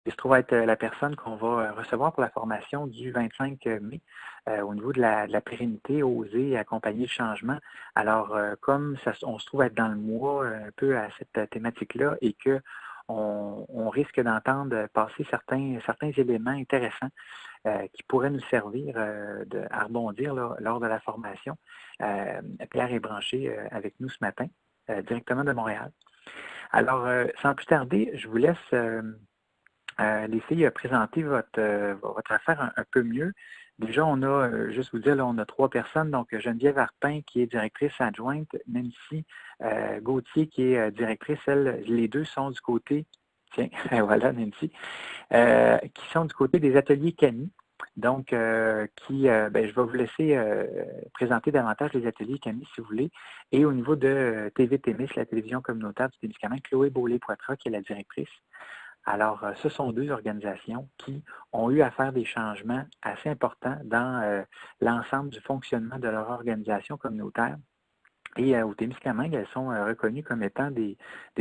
Il se trouve être la personne qu'on va recevoir pour la formation du 25 mai au niveau de la pérennité, oser et accompagner le changement. Alors, comme on se trouve être dans le mois un peu à cette thématique-là et que on risque d'entendre passer certains éléments intéressants qui pourraient nous servir à rebondir là, lors de la formation. Pierre est branché avec nous ce matin, directement de Montréal. Alors, sans plus tarder, je vous laisse les filles présenter votre affaire un peu mieux. Déjà, on a, juste vous dire, là, on a 3 personnes. Donc, Geneviève Arpin, qui est directrice adjointe, Nancy Gauthier, qui est directrice. Les deux sont du côté, tiens, voilà, Nancy, qui sont du côté des ateliers Camille. Donc, je vais vous laisser présenter davantage les ateliers Camille, si vous voulez. Et au niveau de TV Témis, la télévision communautaire du Témiscamingue, Chloé Beaulé-Poitras, qui est la directrice. Alors, ce sont 2 organisations qui ont eu à faire des changements assez importants dans l'ensemble du fonctionnement de leur organisation communautaire. Et au Témiscamingue, elles sont reconnues comme étant des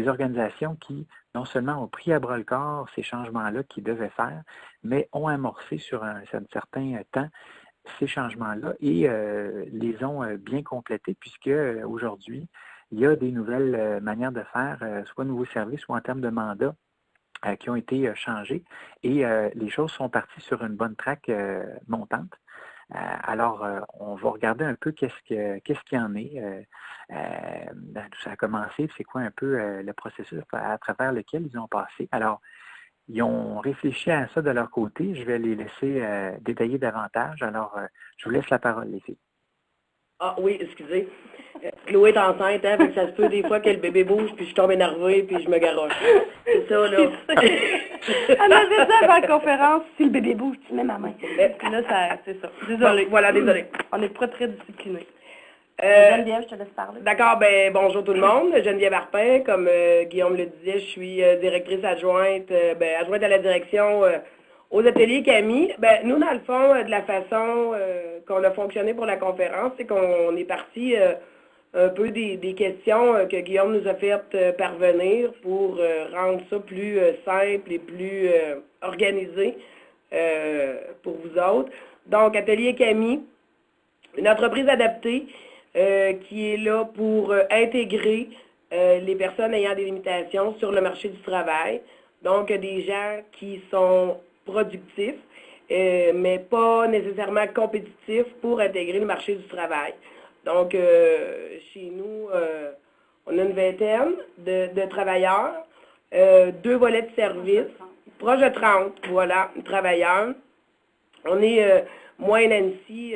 organisations qui, non seulement ont pris à bras-le-corps ces changements-là qu'ils devaient faire, mais ont amorcé sur un certain temps ces changements-là et les ont bien complétés, puisque aujourd'hui, il y a des nouvelles manières de faire, soit nouveaux services ou en termes de mandat, qui ont été changés et les choses sont parties sur une bonne track montante. Alors, on va regarder un peu qu'est-ce qu'il y en est, d'où ça a commencé, c'est quoi un peu le processus à travers lequel ils ont passé. Alors, ils ont réfléchi à ça de leur côté. Je vais les laisser détailler davantage. Alors, je vous laisse la parole, les filles. Ah oui, excusez. Chloé est enceinte, hein, fait que ça se peut des fois que le bébé bouge, puis je tombe énervée, puis je me garoche. C'est ça, là. On avait ça avant la conférence, si le bébé bouge, tu mets ma main. Là, c'est ça. Désolée. Bon, voilà, désolée. On n'est pas très disciplinés. Geneviève, je te laisse parler. D'accord, bonjour tout le monde. Geneviève Arpin, comme Guillaume le disait, je suis directrice adjointe, adjointe à la direction aux ateliers Camille. Nous, dans le fond, de la façon qu'on a fonctionné pour la conférence, c'est qu'on est parti un peu des questions que Guillaume nous a fait parvenir pour rendre ça plus simple et plus organisé pour vous autres. Donc, Atelier Camille, une entreprise adaptée qui est là pour intégrer les personnes ayant des limitations sur le marché du travail. Donc, des gens qui sont productifs, mais pas nécessairement compétitifs pour intégrer le marché du travail. Donc, chez nous, on a une vingtaine de travailleurs, 2 volets de services, proche de 30, voilà, travailleurs. On est, moi et Nancy,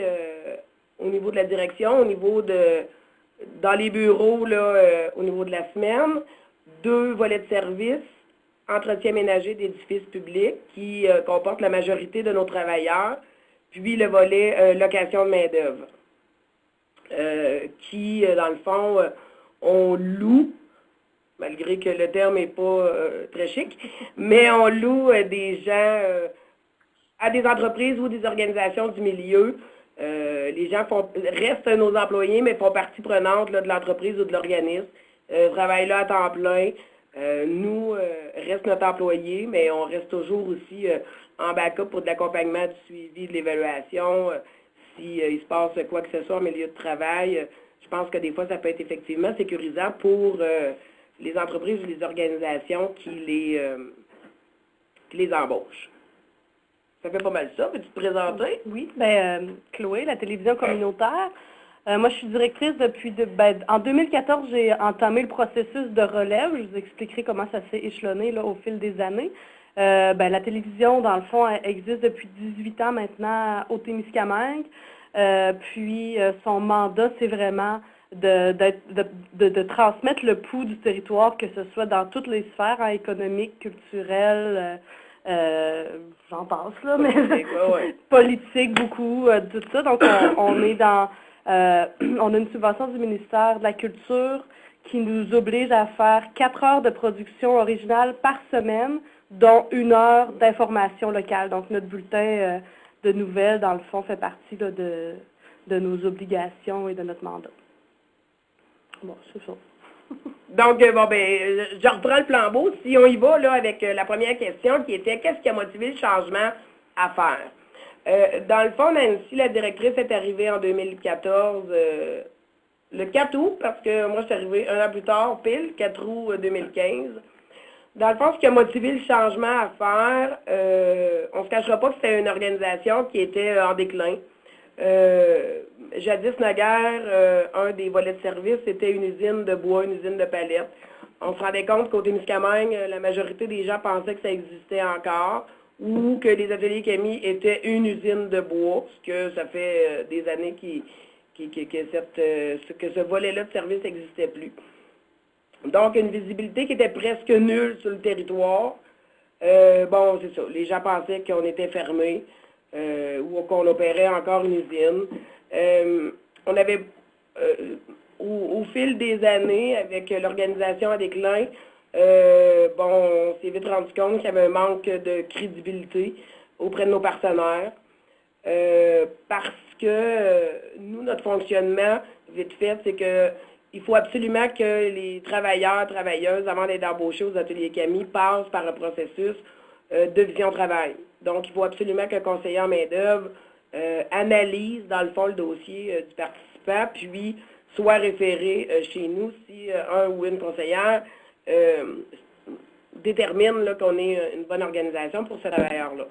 au niveau de la direction, au niveau dans les bureaux, là, au niveau de la semaine, 2 volets de services, entretien ménager d'édifices publics qui comporte la majorité de nos travailleurs, puis le volet location de main-d'œuvre, qui, dans le fond, on loue, malgré que le terme n'est pas très chic, mais on loue des gens à des entreprises ou des organisations du milieu. Les gens restent nos employés, mais font partie prenante là, de l'entreprise ou de l'organisme, travaillent là à temps plein. Nous, reste notre employé, mais on reste toujours aussi en backup pour de l'accompagnement, du suivi, de l'évaluation. S'il se passe quoi que ce soit au milieu de travail, je pense que des fois, ça peut être effectivement sécurisant pour les entreprises ou les organisations qui les embauchent. Ça fait pas mal ça. Peux-tu te présenter? Oui, Chloé, la télévision communautaire. Moi, je suis directrice depuis... en 2014, j'ai entamé le processus de relève. Je vous expliquerai comment ça s'est échelonné là, au fil des années. La télévision, dans le fond, elle existe depuis 18 ans maintenant au Témiscamingue. Puis, son mandat, c'est vraiment de transmettre le pouls du territoire, que ce soit dans toutes les sphères, hein, économiques, culturelles, j'en passe, là, mais politique, beaucoup, tout ça. Donc, on est dans... on a une subvention du ministère de la Culture qui nous oblige à faire 4 heures de production originale par semaine, dont 1 heure d'information locale. Donc, notre bulletin de nouvelles, dans le fond, fait partie là, de nos obligations et de notre mandat. Bon, c'est ça. Donc, bon, ben, je reprends le flambeau. Si on y va, là, avec la première question qui était « Qu'est-ce qui a motivé le changement à faire? » Dans le fond, Nancy, la directrice, est arrivée en 2014, le 4 août, parce que moi, je suis arrivée un an plus tard, pile, 4 août 2015. Dans le fond, ce qui a motivé le changement à faire, on ne se cachera pas que c'était une organisation qui était en déclin. Jadis, naguère, un des volets de service, c'était une usine de bois, une usine de palettes. On se rendait compte qu'au Témiscamingue, la majorité des gens pensaient que ça existait encore ou que les ateliers Camille étaient une usine de bois, parce que ça fait des années que ce volet-là de service n'existait plus. Donc, une visibilité qui était presque nulle sur le territoire. Bon, c'est ça. Les gens pensaient qu'on était fermé ou qu'on opérait encore une usine. On avait, au fil des années, avec l'organisation à déclin, bon, on s'est vite rendu compte qu'il y avait un manque de crédibilité auprès de nos partenaires. Parce que nous, notre fonctionnement, vite fait, c'est que il faut absolument que les travailleurs, travailleuses, avant d'être embauchés aux ateliers Camille, passent par un processus de vision travail. Donc, il faut absolument qu'un conseiller en main-d'œuvre analyse, dans le fond, le dossier du participant, puis soit référé chez nous si un ou une conseillère détermine qu'on est une bonne organisation pour ce travailleur-là.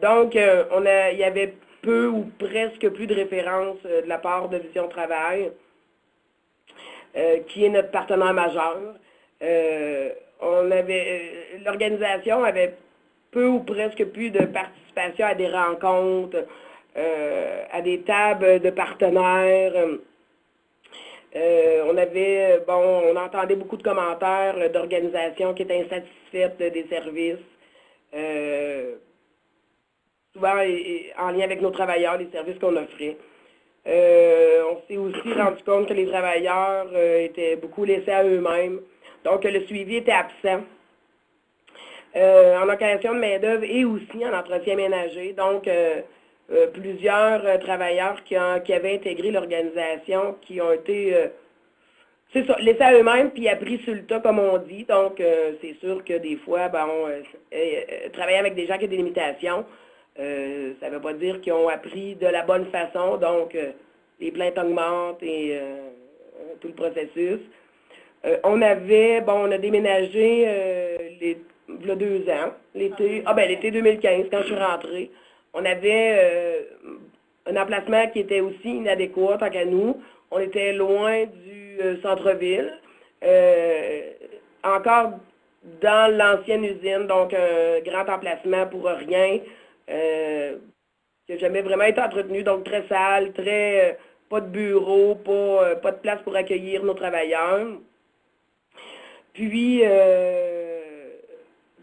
Donc, il y avait peu ou presque plus de références de la part de Vision Travail, qui est notre partenaire majeur. L'organisation avait peu ou presque plus de participation à des rencontres, à des tables de partenaires. On entendait beaucoup de commentaires d'organisations qui étaient insatisfaites des services. Souvent en lien avec nos travailleurs, les services qu'on offrait. On s'est aussi rendu compte que les travailleurs étaient beaucoup laissés à eux-mêmes. Donc, le suivi était absent en location de main-d'œuvre et aussi en entretien ménager. Donc, plusieurs travailleurs qui avaient intégré l'organisation, qui ont été, c'est ça, laissés à eux-mêmes, puis appris sur le tas, comme on dit. Donc, c'est sûr que des fois, travailler avec des gens qui ont des limitations, ça ne veut pas dire qu'ils ont appris de la bonne façon, donc les plaintes augmentent et tout le processus. On a déménagé il y a 2 ans, l'été 2015, quand je suis rentrée. On avait un emplacement qui était aussi inadéquat tant qu'à nous. On était loin du centre-ville, encore dans l'ancienne usine, donc un grand emplacement pour rien. Qui n'a jamais vraiment été entretenu, donc très sale, pas de bureau, pas de place pour accueillir nos travailleurs. Puis,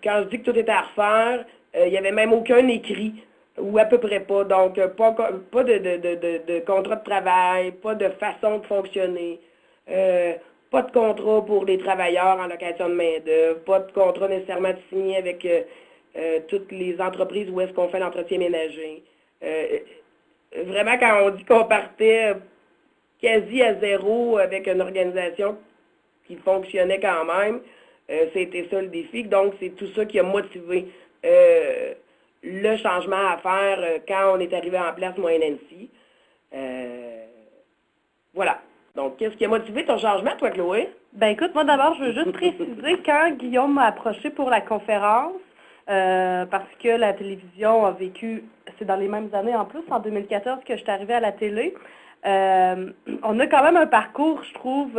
quand je dis que tout était à refaire, il n'y avait même aucun écrit, ou à peu près pas, donc pas de contrat de travail, pas de façon de fonctionner, pas de contrat pour les travailleurs en location de main-d'œuvre, pas de contrat nécessairement signé avec toutes les entreprises où est-ce qu'on fait l'entretien ménager. Vraiment, quand on dit qu'on partait quasi à zéro avec une organisation qui fonctionnait quand même, c'était ça le défi. Donc, c'est tout ça qui a motivé le changement à faire quand on est arrivé en place, moi et Nancy. Voilà. Donc, qu'est-ce qui a motivé ton changement, toi, Chloé? Ben écoute, moi d'abord, je veux juste préciser, quand Guillaume m'a approché pour la conférence, parce que la télévision a vécu, c'est dans les mêmes années en plus, en 2014 que je suis arrivée à la télé. On a quand même un parcours, je trouve,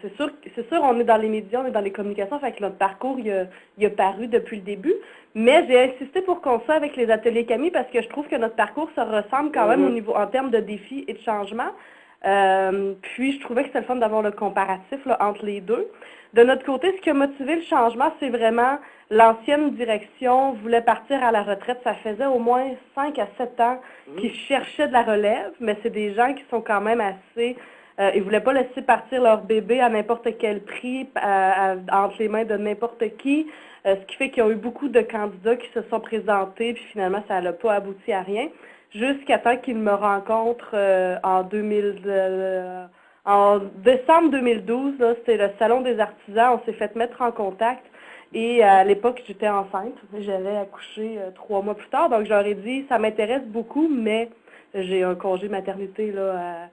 c'est sûr, on est dans les médias, on est dans les communications, fait que notre parcours, il a paru depuis le début, mais j'ai insisté pour qu'on soit avec les ateliers Camille parce que je trouve que notre parcours se ressemble quand même au niveau, en termes de défis et de changements. Puis je trouvais que c'était le fun d'avoir le comparatif là, entre les deux. De notre côté, ce qui a motivé le changement, c'est vraiment l'ancienne direction voulait partir à la retraite. Ça faisait au moins 5 à 7 ans qu'ils cherchaient de la relève, mais c'est des gens qui sont quand même assez... ils ne voulaient pas laisser partir leur bébé à n'importe quel prix, entre les mains de n'importe qui, ce qui fait qu'il y a eu beaucoup de candidats qui se sont présentés, puis finalement, ça n'a pas abouti à rien. Jusqu'à temps qu'ils me rencontrent En décembre 2012, c'était le Salon des artisans, on s'est fait mettre en contact et à l'époque, j'étais enceinte. J'avais accouché 3 mois plus tard, donc j'aurais dit, ça m'intéresse beaucoup, mais j'ai un congé maternité, là,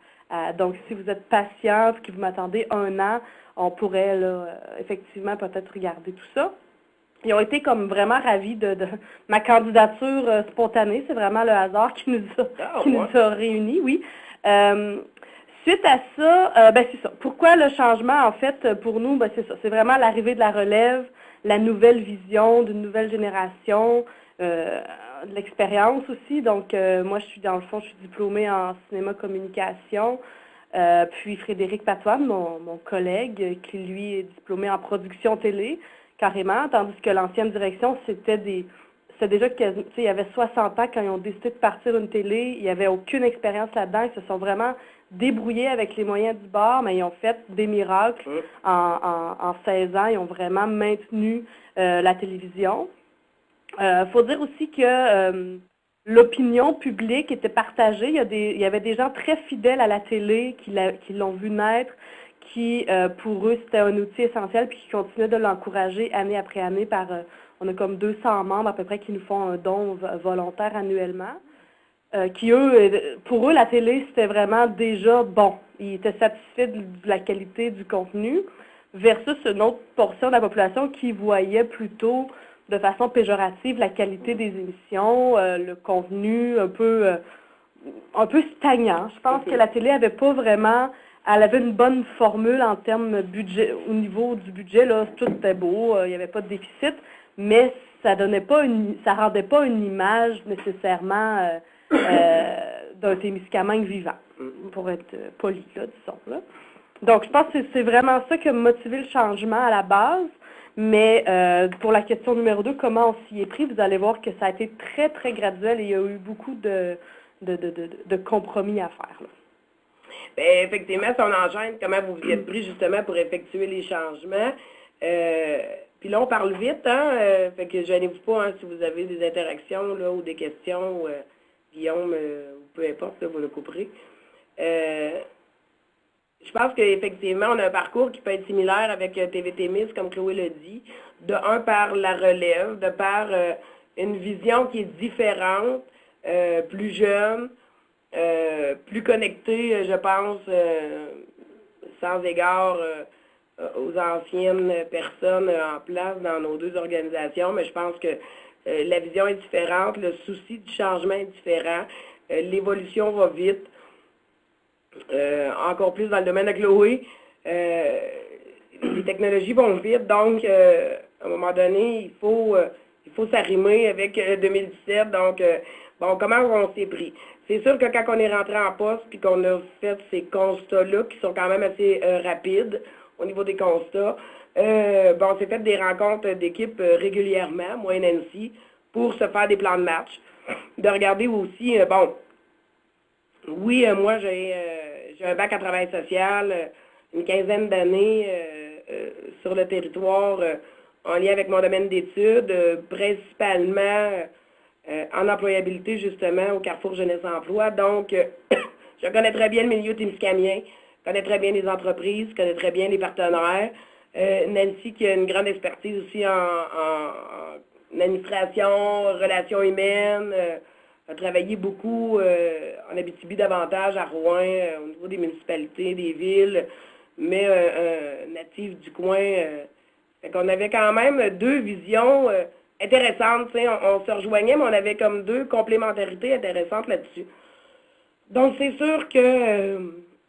donc si vous êtes patiente, que vous m'attendez 1 an, on pourrait, là, effectivement, peut-être regarder tout ça. Ils ont été comme vraiment ravis de ma candidature spontanée. C'est vraiment le hasard qui nous a réunis, oui. Suite à ça, c'est ça. Pourquoi le changement, en fait, pour nous, c'est ça. C'est vraiment l'arrivée de la relève, la nouvelle vision d'une nouvelle génération, de l'expérience aussi. Donc, moi, dans le fond, je suis diplômée en cinéma communication. Puis Frédéric Patoine, mon collègue, qui lui est diplômé en production télé, carrément, tandis que l'ancienne direction, c'était déjà il y avait 60 ans quand ils ont décidé de partir une télé, il n'y avait aucune expérience là-dedans, ils se sont vraiment débrouillés avec les moyens du bord, mais ils ont fait des miracles en 16 ans, ils ont vraiment maintenu la télévision. Faut dire aussi que l'opinion publique était partagée, il y avait des gens très fidèles à la télé qui l'ont vu naître, qui, pour eux, c'était un outil essentiel, puis qui continuaient de l'encourager année après année on a comme 200 membres à peu près qui nous font un don volontaire annuellement, qui, eux, pour eux, la télé, c'était vraiment déjà bon. Ils étaient satisfaits de la qualité du contenu, versus une autre portion de la population qui voyait plutôt de façon péjorative la qualité des émissions, le contenu un peu stagnant. Je pense que la télé avait pas vraiment... Elle avait une bonne formule en termes budget, au niveau du budget, là, tout était beau, il n'y avait pas de déficit, mais ça rendait pas une image nécessairement d'un Témiscamingue vivant, pour être poli, là, disons. Là. Donc, je pense que c'est vraiment ça qui a motivé le changement à la base, mais pour la question numéro 2, comment on s'y est pris, vous allez voir que ça a été très, très graduel et il y a eu beaucoup de compromis à faire. Là. Bien, effectivement, si on enchaîne, comment vous vous y êtes pris justement pour effectuer les changements. Puis là, on parle vite, fait que gênez-vous pas si vous avez des interactions là, ou des questions, Guillaume, ou peu importe, là, vous le couperez. Je pense qu'effectivement, on a un parcours qui peut être similaire avec TV-Témis, comme Chloé le dit, de un par la relève, de par une vision qui est différente, plus jeune, plus connecté, je pense, sans égard aux anciennes personnes en place dans nos 2 organisations, mais je pense que la vision est différente, le souci du changement est différent, l'évolution va vite, encore plus dans le domaine de Chloé, les technologies vont vite, donc à un moment donné, il faut s'arrimer avec 2017, donc bon, comment on s'est pris? C'est sûr que quand on est rentré en poste puis qu'on a fait ces constats-là, qui sont quand même assez rapides au niveau des constats, on s'est fait des rencontres d'équipe régulièrement, moi et Nancy, pour se faire des plans de match. De regarder aussi, oui, moi j'ai un bac en travail social, une quinzaine d'années sur le territoire en lien avec mon domaine d'études, principalement en employabilité, justement, au Carrefour Jeunesse Emploi. Donc, je connais très bien le milieu témiscamien, je connais très bien les entreprises, je connais très bien les partenaires. Nancy, qui a une grande expertise aussi en administration, relations humaines, a travaillé beaucoup en Abitibi davantage, à Rouen, au niveau des municipalités, des villes, mais native du coin. Fait qu'on avait quand même 2 visions intéressante, on se rejoignait, mais on avait comme 2 complémentarités intéressantes là-dessus. Donc, c'est sûr que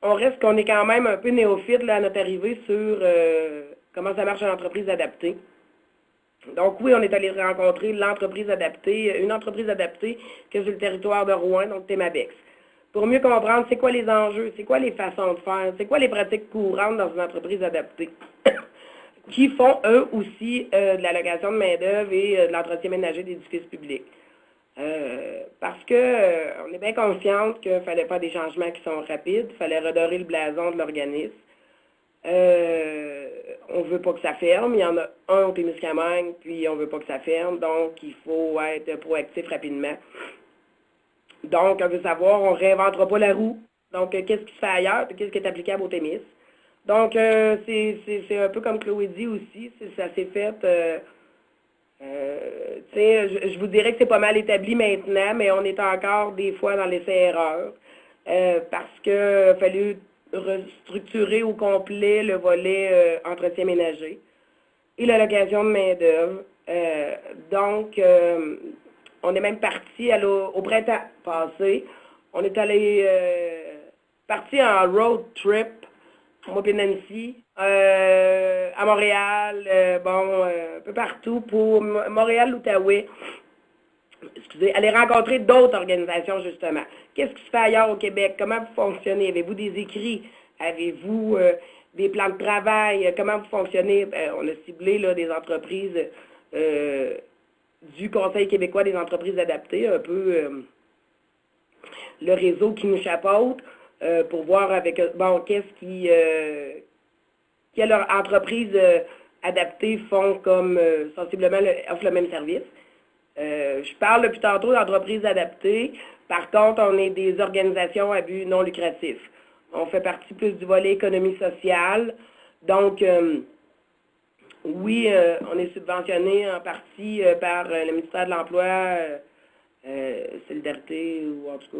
on reste qu'on est quand même un peu néophyte là, à notre arrivée sur comment ça marche une entreprise adaptée. Donc, oui, on est allé rencontrer l'entreprise adaptée, une entreprise adaptée que sur le territoire de Rouen, donc Thémabex. Pour mieux comprendre c'est quoi les enjeux, c'est quoi les façons de faire, c'est quoi les pratiques courantes dans une entreprise adaptée. Qui font, eux aussi, de la location de main-d'œuvre et de l'entretien ménager d'édifices publics. Parce que on est bien consciente qu'il fallait faire des changements qui sont rapides, il fallait redorer le blason de l'organisme. On ne veut pas que ça ferme, il y en a un au Témiscamingue, puis on ne veut pas que ça ferme, donc il faut être proactif rapidement. Donc, on veut savoir, on ne réinventera pas la roue, Donc, qu'est-ce qui se fait ailleurs, qu'est-ce qui est applicable au Témis. Donc, c'est un peu comme Chloé dit aussi, ça s'est fait, je vous dirais que c'est pas mal établi maintenant, mais on est encore des fois dans l'essai-erreur, parce qu'il a fallu restructurer au complet le volet entretien ménager et l'allocation de main-d'œuvre. Donc, on est même parti au printemps passé. On est allé parti en road trip, moi et Nancy, à Montréal, un peu partout, pour Montréal, l'Outaouais. Excusez, aller rencontrer d'autres organisations, justement. Qu'est-ce qui se fait ailleurs au Québec? Comment vous fonctionnez? Avez-vous des écrits? Avez-vous des plans de travail? Comment vous fonctionnez? On a ciblé là, des entreprises du Conseil québécois des entreprises adaptées, un peu le réseau qui nous chapeaute, pour voir avec quelles entreprises adaptées font comme sensiblement offrent le même service. Je parle depuis tantôt d'entreprises adaptées. Par contre, on est des organisations à but non lucratif. On fait partie plus du volet économie sociale. Donc, oui, on est subventionné en partie par le ministère de l'Emploi, Solidarité, ou en tout cas,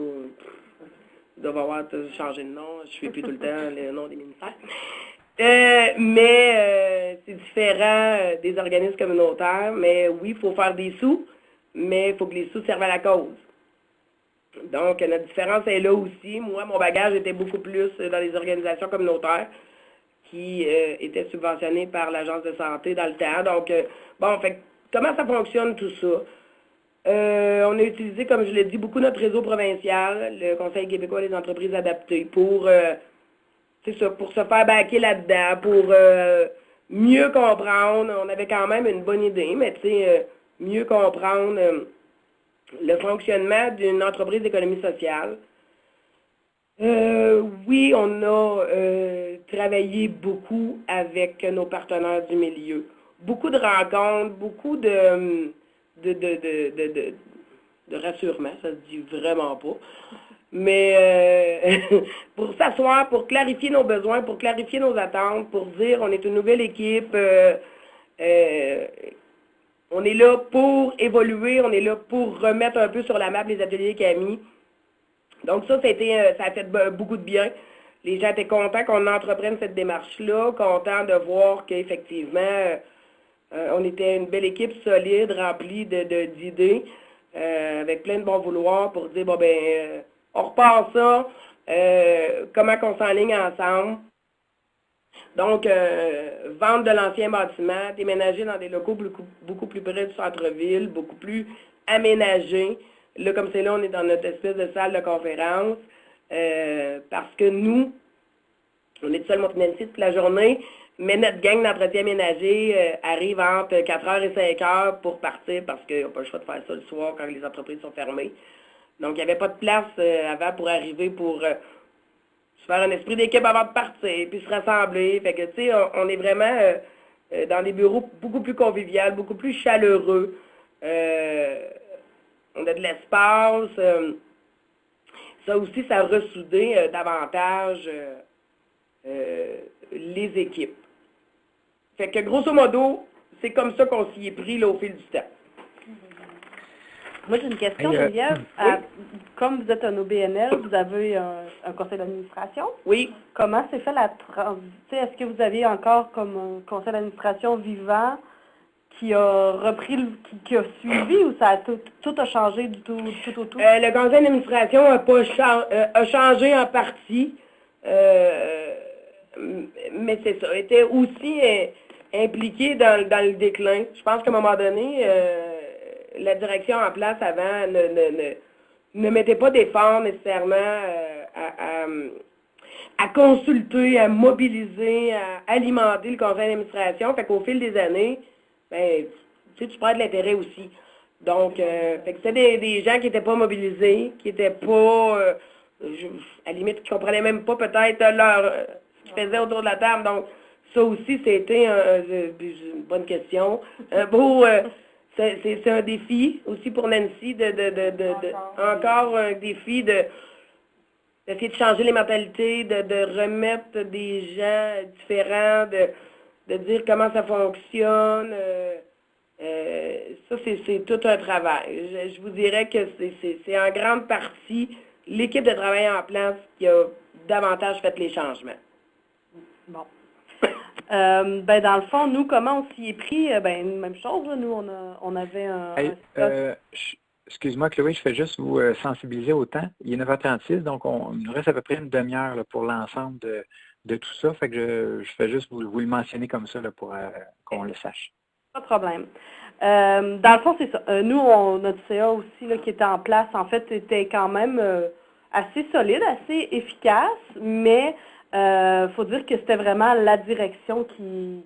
ils doivent avoir changé de nom. Je ne fais plus tout le temps le nom des ministères. Mais c'est différent des organismes communautaires. Mais oui, il faut faire des sous, mais il faut que les sous servent à la cause. Donc, notre différence est là aussi. Moi, mon bagage était beaucoup plus dans les organisations communautaires qui étaient subventionnées par l'Agence de santé dans le temps. Donc, fait, comment ça fonctionne tout ça? On a utilisé, comme je l'ai dit, beaucoup notre réseau provincial, le Conseil québécois des entreprises adaptées, pour se faire baquer là-dedans, pour mieux comprendre. On avait quand même une bonne idée, mais mieux comprendre le fonctionnement d'une entreprise d'économie sociale. Oui, on a travaillé beaucoup avec nos partenaires du milieu. Beaucoup de rencontres, beaucoup de rassurement, ça se dit vraiment pas. Mais pour s'asseoir, pour clarifier nos besoins, pour clarifier nos attentes, pour dire on est une nouvelle équipe, on est là pour évoluer, on est là pour remettre un peu sur la map les ateliers Camille. Donc ça a fait beaucoup de bien. Les gens étaient contents qu'on entreprenne cette démarche-là, contents de voir qu'effectivement, on était une belle équipe solide, remplie d'idées, avec plein de bon vouloir pour dire, on repart ça, comment qu'on s'enligne ensemble. Donc, vente de l'ancien bâtiment, déménager dans des locaux beaucoup plus près du centre-ville, beaucoup plus aménagés. Là, comme c'est là, on est dans notre espèce de salle de conférence, parce que nous, on est seul Nancy toute la journée, mais notre gang d'entretien ménager arrive entre 4h et 5h pour partir, parce qu'ils n'ont pas le choix de faire ça le soir quand les entreprises sont fermées. Donc, il n'y avait pas de place avant pour arriver pour se faire un esprit d'équipe avant de partir, puis se rassembler. Fait que, tu sais, on est vraiment dans des bureaux beaucoup plus conviviaux, beaucoup plus chaleureux. On a de l'espace. Ça aussi, ça a ressoudé davantage les équipes. Fait que, grosso modo, c'est comme ça qu'on s'y est pris là, au fil du temps. Moi, j'ai une question, Geneviève. Oui. Comme vous êtes un OBNL, vous avez un conseil d'administration. Oui. Comment s'est fait la transition? Est-ce que vous aviez encore comme un conseil d'administration vivant qui a repris, qui a suivi, ou ça a tout a changé du tout au tout? Le conseil d'administration a changé en partie, mais c'est ça, était aussi impliqué dans le déclin. Je pense qu'à un moment donné, la direction en place avant ne mettait pas d'efforts nécessairement à consulter, à mobiliser, à alimenter le conseil d'administration. Fait qu'au fil des années, tu perds de l'intérêt aussi. Donc, fait que c'était des gens qui n'étaient pas mobilisés, qui n'étaient pas, à la limite, qui ne comprenaient même pas peut-être ce qu'ils faisaient autour de la table. Donc, ça aussi, c'était une bonne question. C'est un défi aussi pour Nancy, encore un défi d'essayer de changer les mentalités, de remettre des gens différents, de dire comment ça fonctionne. Ça, c'est tout un travail. Je vous dirais que c'est en grande partie l'équipe de travail en place qui a davantage fait les changements. Bon. Ben dans le fond, nous, comment on s'y est pris? Ben, même chose, là, nous, on avait un excuse-moi, Chloé, je fais juste vous sensibiliser au temps. Il est 9h36, donc il nous reste à peu près une demi-heure là, pour l'ensemble de tout ça. Fait que je fais juste vous le mentionner comme ça là, pour qu'on le sache. Pas de problème. Dans le fond, c'est ça. Nous, notre CA aussi là, qui était en place, en fait, était quand même assez solide, assez efficace, mais faut dire que c'était vraiment la direction qui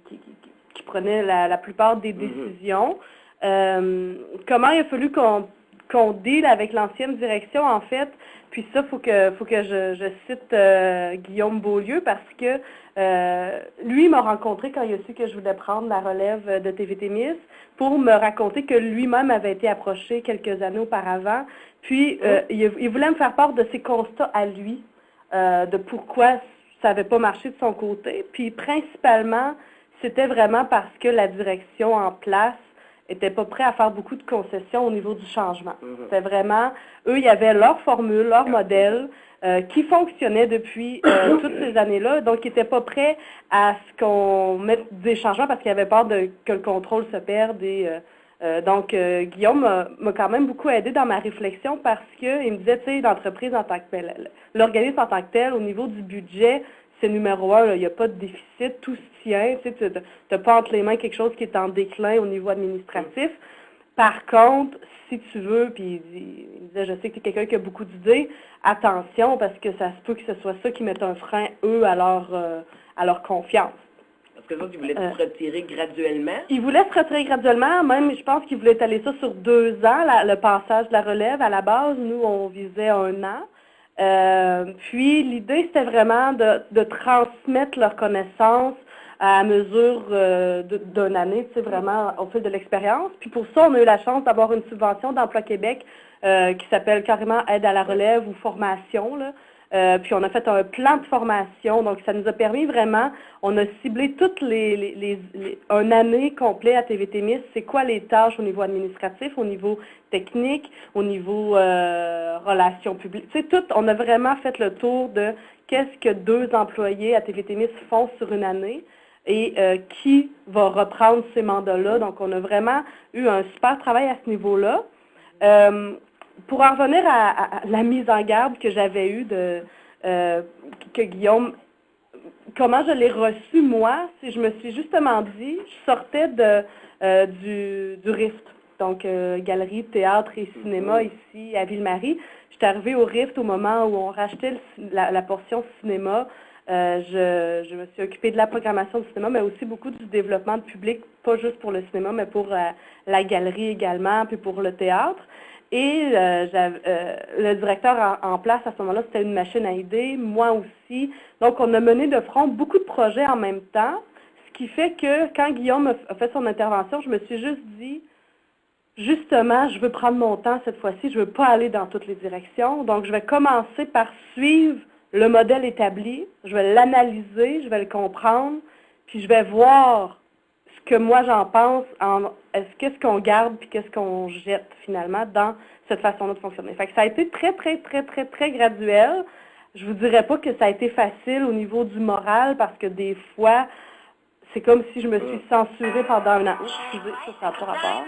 prenait la plupart des décisions. Comment il a fallu qu'on deal avec l'ancienne direction, en fait, puis ça, faut que je cite Guillaume Beaulieu parce que lui m'a rencontré quand il a su que je voulais prendre la relève de TVT-MIS pour me raconter que lui-même avait été approché quelques années auparavant. Puis il voulait me faire part de ses constats à lui, de pourquoi ça n'avait pas marché de son côté. Puis principalement, c'était vraiment parce que la direction en place n'étaient pas prêts à faire beaucoup de concessions au niveau du changement. C'était vraiment, eux, il y avait leur formule, leur modèle qui fonctionnait depuis toutes ces années-là, donc ils n'étaient pas prêts à ce qu'on mette des changements parce qu'ils avaient peur que le contrôle se perde. Donc, Guillaume m'a quand même beaucoup aidé dans ma réflexion parce qu'il me disait, tu sais, l'entreprise en tant que telle, l'organisme en tant que tel, au niveau du budget, c'est numéro 1, il n'y a pas de déficit, tout se tient, tu n'as pas entre les mains quelque chose qui est en déclin au niveau administratif. Par contre, si tu veux, puis il disait, je sais que tu es quelqu'un qui a beaucoup d'idées, attention, parce que ça se peut que ce soit ça qui mette un frein, eux, à leur confiance. Parce que ça, ils voulaient se retirer graduellement? Ils voulaient se retirer graduellement, même, je pense qu'ils voulaient étaler ça sur 2 ans, le passage de la relève. À la base, nous, on visait 1 an. Puis l'idée, c'était vraiment de transmettre leurs connaissances à mesure d'une année, tu sais, vraiment au fil de l'expérience. Puis pour ça, on a eu la chance d'avoir une subvention d'Emploi Québec qui s'appelle carrément Aide à la relève ou formation, là. Puis on a fait un plan de formation, donc ça nous a permis vraiment, on a ciblé toutes une année complète à TVT-MIS, c'est quoi les tâches au niveau administratif, au niveau technique, au niveau relations publiques, tu sais, tout, on a vraiment fait le tour de qu'est-ce que 2 employés à TVT-MIS font sur une année et qui va reprendre ces mandats-là. Donc on a vraiment eu un super travail à ce niveau-là. Pour en revenir à la mise en garde que j'avais eue que Guillaume, comment je l'ai reçu moi, si je me suis justement dit, je sortais du RIFT, donc galerie, théâtre et cinéma ici à Ville-Marie. J'étais arrivée au RIFT au moment où on rachetait la portion cinéma. Je me suis occupée de la programmation du cinéma, mais aussi beaucoup du développement de public, pas juste pour le cinéma, mais pour la galerie également, puis pour le théâtre. Et le directeur en place à ce moment-là, c'était une machine à idées, moi aussi. Donc, on a mené de front beaucoup de projets en même temps, ce qui fait que quand Guillaume a fait son intervention, je me suis juste dit, justement, je veux prendre mon temps cette fois-ci, je ne veux pas aller dans toutes les directions. Donc, je vais commencer par suivre le modèle établi, je vais l'analyser, je vais le comprendre, puis je vais voir ce que moi j'en pense, qu'est-ce qu'on garde puis qu'est-ce qu'on jette finalement dans cette façon-là de fonctionner. Fait que ça a été très, très, très, très, très graduel. Je vous dirais pas que ça a été facile au niveau du moral parce que des fois, c'est comme si je me suis censurée pendant 1 an. Excusez, ça n'a pas rapport.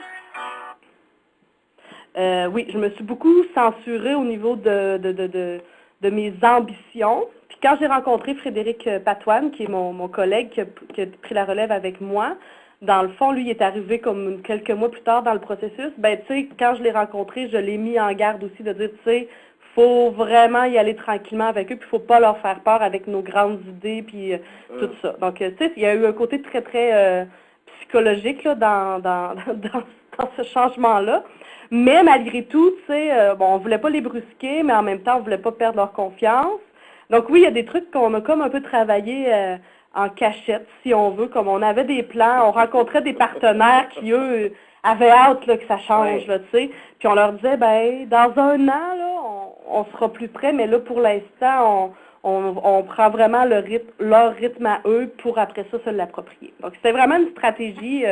Oui, je me suis beaucoup censurée au niveau de mes ambitions. Puis quand j'ai rencontré Frédéric Patoine, qui est mon collègue qui a pris la relève avec moi, dans le fond, lui, il est arrivé comme quelques mois plus tard dans le processus. Ben, tu sais, quand je l'ai rencontré, je l'ai mis en garde aussi de dire, tu sais, faut vraiment y aller tranquillement avec eux, puis faut pas leur faire peur avec nos grandes idées, puis tout ça. Donc, tu sais, il y a eu un côté très, très psychologique là, dans ce changement-là. Mais malgré tout, tu sais, bon, on voulait pas les brusquer, mais en même temps, on voulait pas perdre leur confiance. Donc oui, il y a des trucs qu'on a comme un peu travaillé en cachette, si on veut, comme on avait des plans, on rencontrait des partenaires qui, eux, avaient hâte là, que ça change, là, tu sais. Puis on leur disait, ben, dans 1 an, là, on sera plus près, mais là, pour l'instant, on prend vraiment leur rythme à eux pour après ça se l'approprier. Donc, c'est vraiment une stratégie,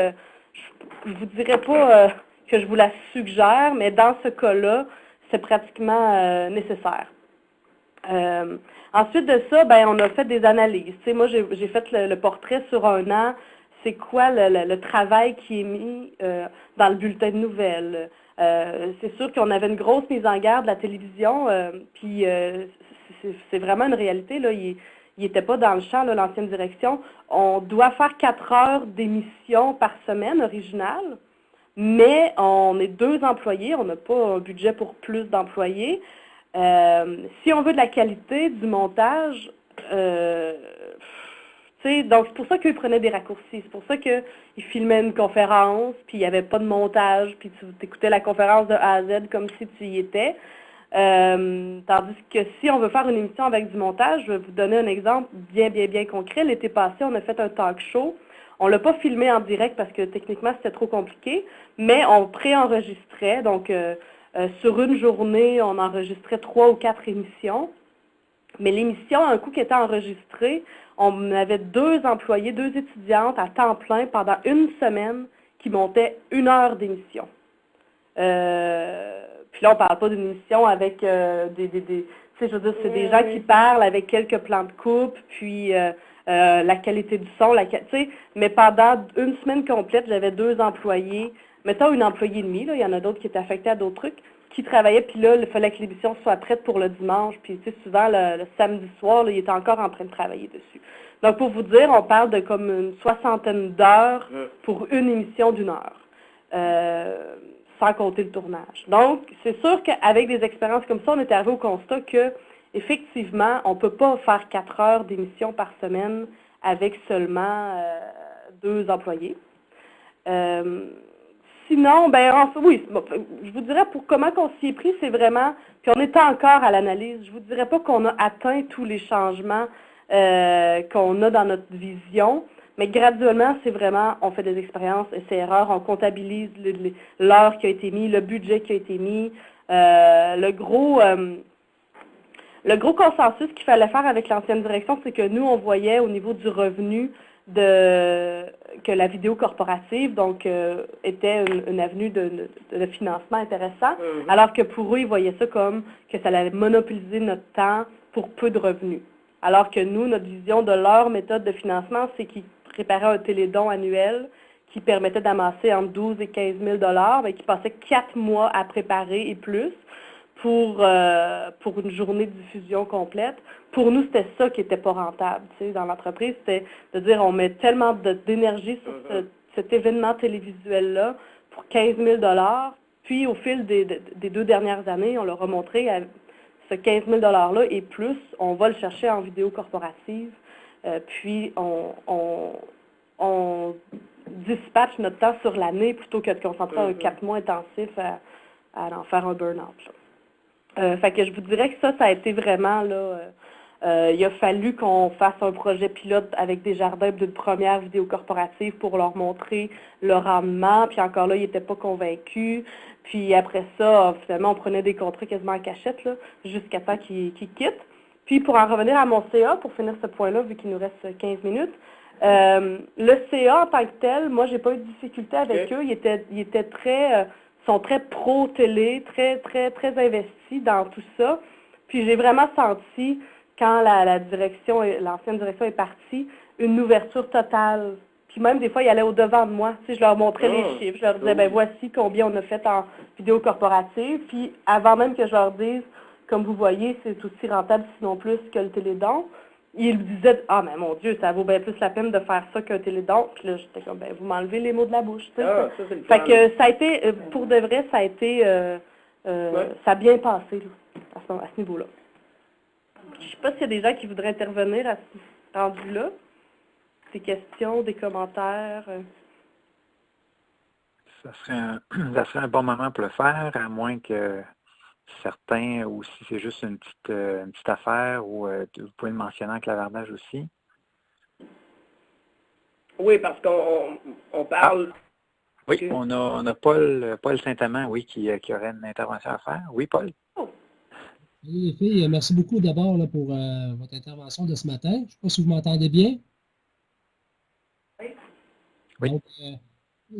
je vous dirais pas que je vous la suggère, mais dans ce cas-là, c'est pratiquement nécessaire. Ensuite de ça, ben, on a fait des analyses. Tu sais, moi, j'ai fait le portrait sur un an. C'est quoi le travail qui est mis dans le bulletin de nouvelles. C'est sûr qu'on avait une grosse mise en garde de la télévision, puis c'est vraiment une réalité. Là, il n'était pas dans le champ, l'ancienne direction. On doit faire 4 heures d'émission par semaine originale, mais on est 2 employés, on n'a pas un budget pour plus d'employés. Si on veut de la qualité du montage, donc c'est pour ça qu'ils prenaient des raccourcis, c'est pour ça qu'ils filmaient une conférence, puis il n'y avait pas de montage, puis tu écoutais la conférence de A à Z comme si tu y étais. Tandis que si on veut faire une émission avec du montage, je vais vous donner un exemple bien concret. L'été passé, on a fait un talk show. On ne l'a pas filmé en direct parce que techniquement c'était trop compliqué, mais on préenregistrait. Donc sur une journée, on enregistrait 3 ou 4 émissions. Mais l'émission, un coup qui était enregistrée, on avait 2 employés, 2 étudiantes à temps plein pendant une semaine qui montaient 1 heure d'émission. Puis là, on ne parle pas d'une émission avec tu sais, je veux dire, c'est des gens qui parlent avec quelques plans de coupe, puis la qualité du son, tu sais, mais pendant une semaine complète, j'avais 2 employés, mettons une employée et demie, là, il y en a d'autres qui étaient affectés à d'autres trucs, qui travaillaient, puis là, il fallait que l'émission soit prête pour le dimanche, puis tu sais, souvent, le samedi soir, là, il était encore en train de travailler dessus. Donc, pour vous dire, on parle de comme une 60aine d'heures pour une émission d'1 heure, sans compter le tournage. Donc, c'est sûr qu'avec des expériences comme ça, on est arrivé au constat que, effectivement, on ne peut pas faire 4 heures d'émission par semaine avec seulement 2 employés. Sinon, oui, je vous dirais pour comment on s'y est pris, c'est vraiment, puis on est encore à l'analyse, je vous dirais pas qu'on a atteint tous les changements qu'on a dans notre vision, mais graduellement, c'est vraiment, on fait des expériences, essais-erreurs, on comptabilise l'heure qui a été mise, le budget qui a été mis, le gros consensus qu'il fallait faire avec l'ancienne direction, c'est que nous, on voyait au niveau du revenu que la vidéo corporative, donc, était une avenue de financement intéressant, alors que pour eux, ils voyaient ça comme que ça allait monopoliser notre temps pour peu de revenus. Alors que nous, notre vision de leur méthode de financement, c'est qu'ils préparaient un télédon annuel qui permettait d'amasser entre 12 et 15 000 $, mais qui passait 4 mois à préparer et plus pour une journée de diffusion complète. Pour nous, c'était ça qui n'était pas rentable, tu sais, dans l'entreprise. C'était de dire, on met tellement d'énergie sur cet événement télévisuel-là pour 15 000 $, puis au fil des 2 dernières années, on leur a montré ce 15 000 $-là et plus, on va le chercher en vidéo corporative, puis on dispatche notre temps sur l'année plutôt que de concentrer un 4 mois intensif à en faire un burn-out. Fait que je vous dirais que ça a été vraiment, là, il a fallu qu'on fasse un projet pilote avec Desjardins d'une première vidéo corporative pour leur montrer le rendement, puis encore là, ils n'étaient pas convaincus. Puis après ça, finalement, on prenait des contrats quasiment en cachette, là, jusqu'à temps qu'ils quittent. Puis pour en revenir à mon CA, pour finir ce point-là, vu qu'il nous reste 15 minutes, le CA en tant que tel, moi, j'ai pas eu de difficulté avec eux. Ils étaient sont très pro-télé, très investis dans tout ça. Puis j'ai vraiment senti, quand l'ancienne direction est partie, une ouverture totale. Puis même des fois, ils allaient au-devant de moi. Tu sais, je leur montrais les chiffres. Je leur disais, voici combien on a fait en vidéo corporative. Puis avant même que je leur dise, comme vous voyez, c'est aussi rentable, sinon plus, que le télédon. Ils me disaient, ah, mais mon Dieu, ça vaut bien plus la peine de faire ça qu'un télédon. Puis là, j'étais comme, vous m'enlevez les mots de la bouche. Tu sais, fait que ça a été, pour de vrai, ça a été, ça a bien passé là, à ce niveau-là. Je ne sais pas s'il y a des gens qui voudraient intervenir à ce rendu-là. Des questions, des commentaires. Ça serait un bon moment pour le faire, à moins que certains, ou si c'est juste une petite affaire, ou vous pouvez le mentionner en clavardage aussi. Oui, parce qu'on parle... Oui, on a Paul Saint-Amand, oui, qui aurait une intervention à faire. Oui, Paul? Oh. Salut les filles, merci beaucoup d'abord là, pour votre intervention de ce matin. Je ne sais pas si vous m'entendez bien. Oui. Donc,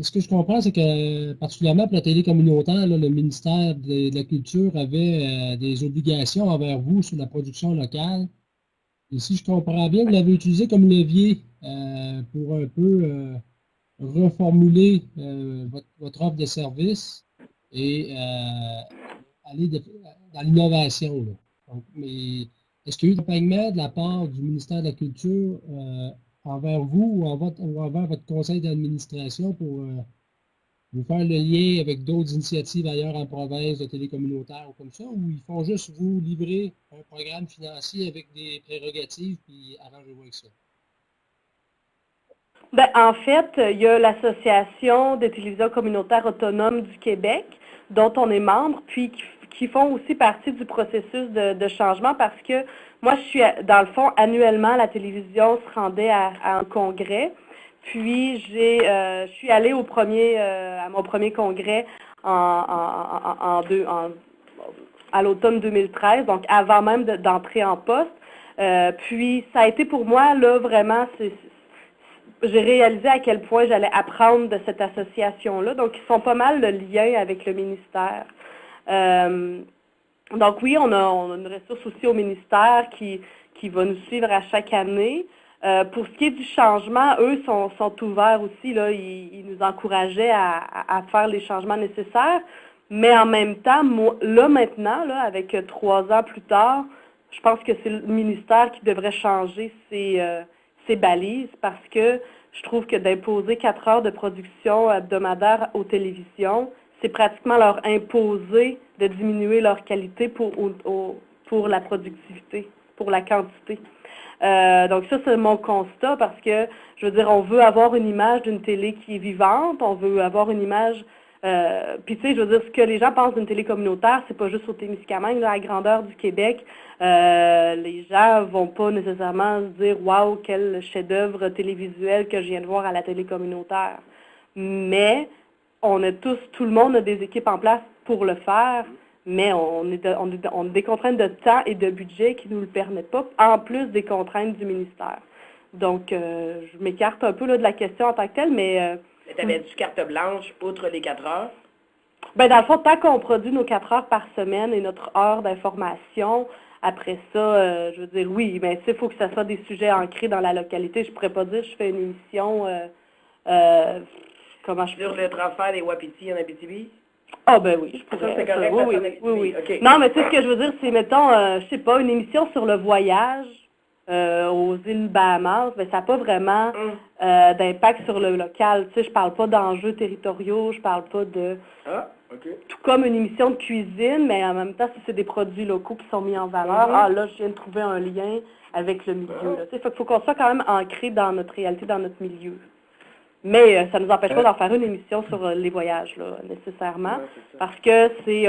ce que je comprends, c'est que particulièrement pour la télé communautaire, là, le ministère de la Culture avait des obligations envers vous sur la production locale. Et si je comprends bien, vous l'avez utilisé comme levier pour un peu reformuler votre offre de service et aller dans l'innovation, là. Donc, mais est-ce qu'il y a eu un accompagnement de la part du ministère de la Culture envers vous ou envers votre conseil d'administration pour vous faire le lien avec d'autres initiatives ailleurs en province de télécommunautaires ou comme ça, ou ils font juste vous livrer un programme financier avec des prérogatives puis arrangez-vous avec ça? Ben, en fait, il y a l'Association des télévisions communautaires autonomes du Québec, dont on est membre, puis qui font aussi partie du processus de changement parce que moi, je suis, dans le fond, annuellement, la télévision se rendait à un congrès. Puis, je suis allée à mon premier congrès à l'automne 2013, donc avant même d'entrer en poste. Puis, ça a été pour moi, là, vraiment, j'ai réalisé à quel point j'allais apprendre de cette association-là. Donc, ils sont pas mal le lien avec le ministère. Donc, oui, on a une ressource aussi au ministère qui va nous suivre à chaque année. Pour ce qui est du changement, eux sont ouverts aussi. Là, ils nous encourageaient à faire les changements nécessaires. Mais en même temps, moi, là maintenant, là, avec 3 ans plus tard, je pense que c'est le ministère qui devrait changer ses balises parce que je trouve que d'imposer 4 heures de production hebdomadaire aux télévisions, c'est pratiquement leur imposer de diminuer leur qualité pour la productivité, pour la quantité. Donc ça, c'est mon constat parce que, je veux dire, on veut avoir une image d'une télé qui est vivante, on veut avoir une image... puis tu sais, je veux dire, ce que les gens pensent d'une télé communautaire, c'est pas juste au Témiscamingue, là, à la grandeur du Québec. Les gens vont pas nécessairement se dire « Wow, quel chef-d'œuvre télévisuel que je viens de voir à la télé communautaire ». Mais tout le monde a des équipes en place pour le faire, mais on a des contraintes de temps et de budget qui ne nous le permettent pas, en plus des contraintes du ministère. Donc, je m'écarte un peu là, de la question en tant que telle, mais... T'avais-tu carte blanche, outre les 4 heures? Ben, dans le fond, tant qu'on produit nos 4 heures par semaine et notre heure d'information, après ça, je veux dire, oui, mais il faut que ça soit des sujets ancrés dans la localité. Je pourrais pas dire je fais une émission... comment je Sur le transfert des Wapiti en Abitibi? Ah ben oui, je pourrais. Ça, c'est correct, oui. Okay. Non, mais tu sais, ce que je veux dire, c'est, mettons, je sais pas, une émission sur le voyage aux îles Bahamas, ben, ça n'a pas vraiment d'impact sur le local. Tu sais, je parle pas d'enjeux territoriaux, je parle pas de... Ah, OK. Tout comme une émission de cuisine, mais en même temps, si c'est des produits locaux qui sont mis en valeur, là, je viens de trouver un lien avec le milieu. Là. Tu sais, faut qu'on soit quand même ancré dans notre réalité, dans notre milieu. Mais ça ne nous empêche pas d'en faire une émission sur les voyages, là, nécessairement, parce que si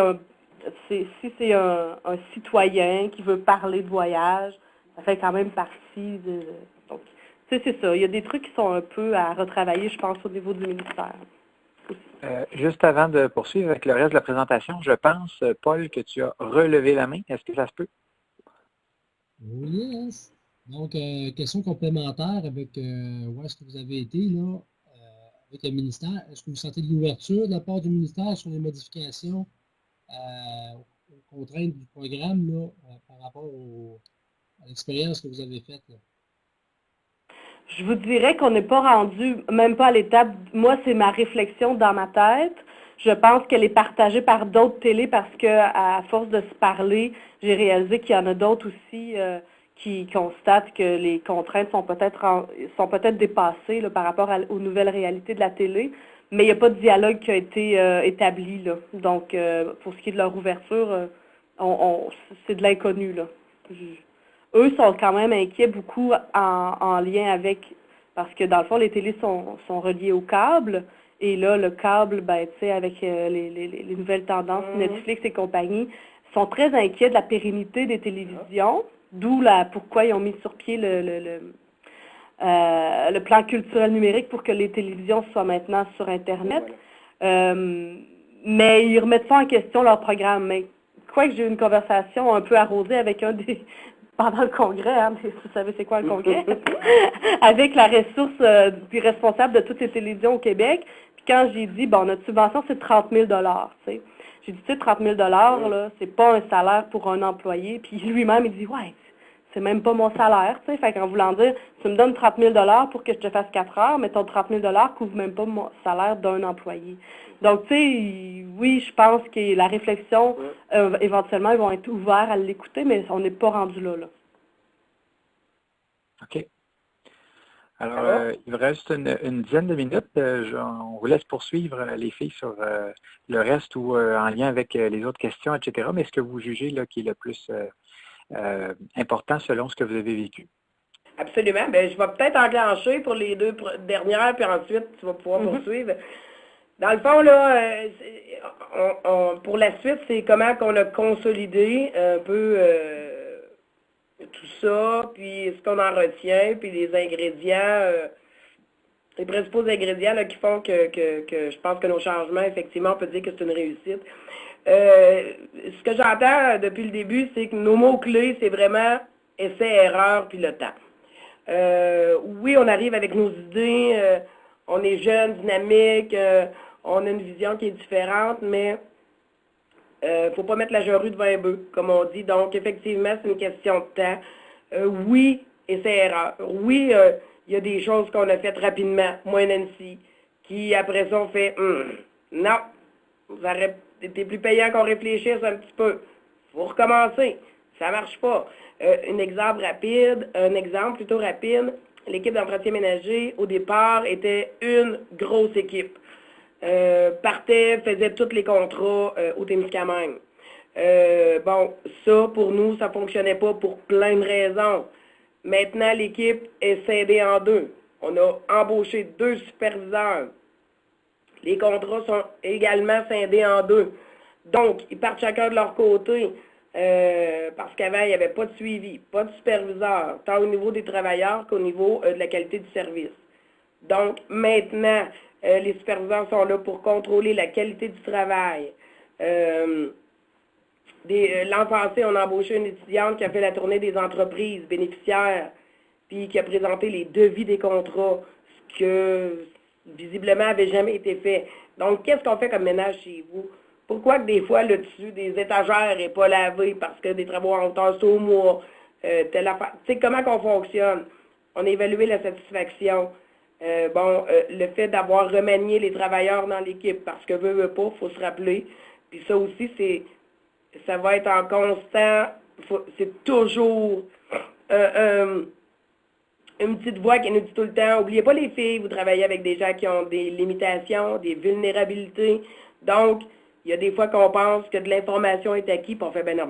c'est un citoyen qui veut parler de voyage, ça fait quand même partie de... Donc, tu sais, c'est ça. Il y a des trucs qui sont un peu à retravailler, je pense, au niveau du ministère. Juste avant de poursuivre avec le reste de la présentation, je pense, Paul, que tu as relevé la main. Est-ce que ça se peut? Oh yes. Donc, question complémentaire avec où est-ce que vous avez été là, avec le ministère. Est-ce que vous sentez de l'ouverture de la part du ministère sur les modifications aux contraintes du programme là, par rapport à l'expérience que vous avez faite? Là? Je vous dirais qu'on n'est pas rendu, même pas à l'étape, moi c'est ma réflexion dans ma tête. Je pense qu'elle est partagée par d'autres télés parce que à force de se parler, j'ai réalisé qu'il y en a d'autres aussi qui constatent que les contraintes sont peut-être dépassées là, par rapport aux nouvelles réalités de la télé, mais il n'y a pas de dialogue qui a été établi. Là. Donc, pour ce qui est de leur ouverture, c'est de l'inconnu. Là. Eux sont quand même inquiets beaucoup en lien avec, parce que dans le fond, les télés sont reliées au câble, et là, le câble, ben, tu sais, avec les nouvelles tendances, Netflix et compagnie, sont très inquiets de la pérennité des télévisions, d'où pourquoi ils ont mis sur pied le plan culturel numérique pour que les télévisions soient maintenant sur Internet. Mais ils remettent ça en question, leur programme. Mais quoi que j'ai eu une conversation un peu arrosée avec un des pendant le congrès, hein, vous savez c'est quoi un congrès, avec la ressource des responsables de toutes les télévisions au Québec. Puis quand j'ai dit, bon, notre subvention, c'est 30 000 tu sais. J'ai dit, tu sais, 30 000 là, c'est pas un salaire pour un employé. Puis lui-même, il dit, ouais, c'est même pas mon salaire, tu sais. Fait qu'en voulant dire, tu me donnes 30 000 pour que je te fasse 4 heures, mais ton 30 000 couvre même pas mon salaire d'un employé. Donc, tu sais, oui, je pense que la réflexion, éventuellement, ils vont être ouverts à l'écouter, mais on n'est pas rendu là. OK. Alors, il vous reste une dizaine de minutes. On vous laisse poursuivre les filles sur le reste ou en lien avec les autres questions, etc. Mais est-ce que vous jugez là, qui est le plus important selon ce que vous avez vécu? Absolument. Bien, je vais peut-être enclencher pour les 2 dernières, puis ensuite, tu vas pouvoir poursuivre. Dans le fond, là, pour la suite, c'est comment qu'on a consolidé un peu tout ça, puis ce qu'on en retient, puis les ingrédients, les principaux ingrédients là, qui font que je pense que nos changements, effectivement, on peut dire que c'est une réussite. Ce que j'entends depuis le début, c'est que nos mots-clés, c'est vraiment essai, erreur, puis le temps. Oui, on arrive avec nos idées, on est jeune, dynamique, on a une vision qui est différente, mais faut pas mettre la jarrue devant un bœuf, comme on dit. Donc, effectivement, c'est une question de temps. Oui, essai-erreur. Oui, il y a des choses qu'on a faites rapidement, moi et Nancy, qui, après ça, on fait non, vous aurait été plus payant qu'on réfléchisse un petit peu. Faut recommencer. Ça marche pas. Un exemple plutôt rapide, l'équipe d'entretien ménager, au départ, était une grosse équipe. Partait, faisait tous les contrats au Témiscamingue. Bon, ça, pour nous, ça fonctionnait pas pour plein de raisons. Maintenant, l'équipe est scindée en 2. On a embauché 2 superviseurs. Les contrats sont également scindés en 2. Donc, ils partent chacun de leur côté. Parce qu'avant, il n'y avait pas de suivi, pas de superviseur, tant au niveau des travailleurs qu'au niveau de la qualité du service. Donc, maintenant, les superviseurs sont là pour contrôler la qualité du travail. L'an passé, on a embauché une étudiante qui a fait la tournée des entreprises bénéficiaires, puis qui a présenté les devis des contrats, ce que visiblement n'avait jamais été fait. Donc, qu'est-ce qu'on fait comme ménage chez vous? Pourquoi que des fois, le dessus des étagères n'est pas lavé parce que des travaux en hauteur c'est au mois, telle affaire. Tu sais, comment qu'on fonctionne? On a évalué la satisfaction. Le fait d'avoir remanié les travailleurs dans l'équipe, parce que veut pas, il faut se rappeler. Puis ça aussi, ça va être en constant, c'est toujours une petite voix qui nous dit tout le temps, n'oubliez pas les filles, vous travaillez avec des gens qui ont des limitations, des vulnérabilités. Donc, il y a des fois qu'on pense que de l'information est acquis, puis on fait, ben non,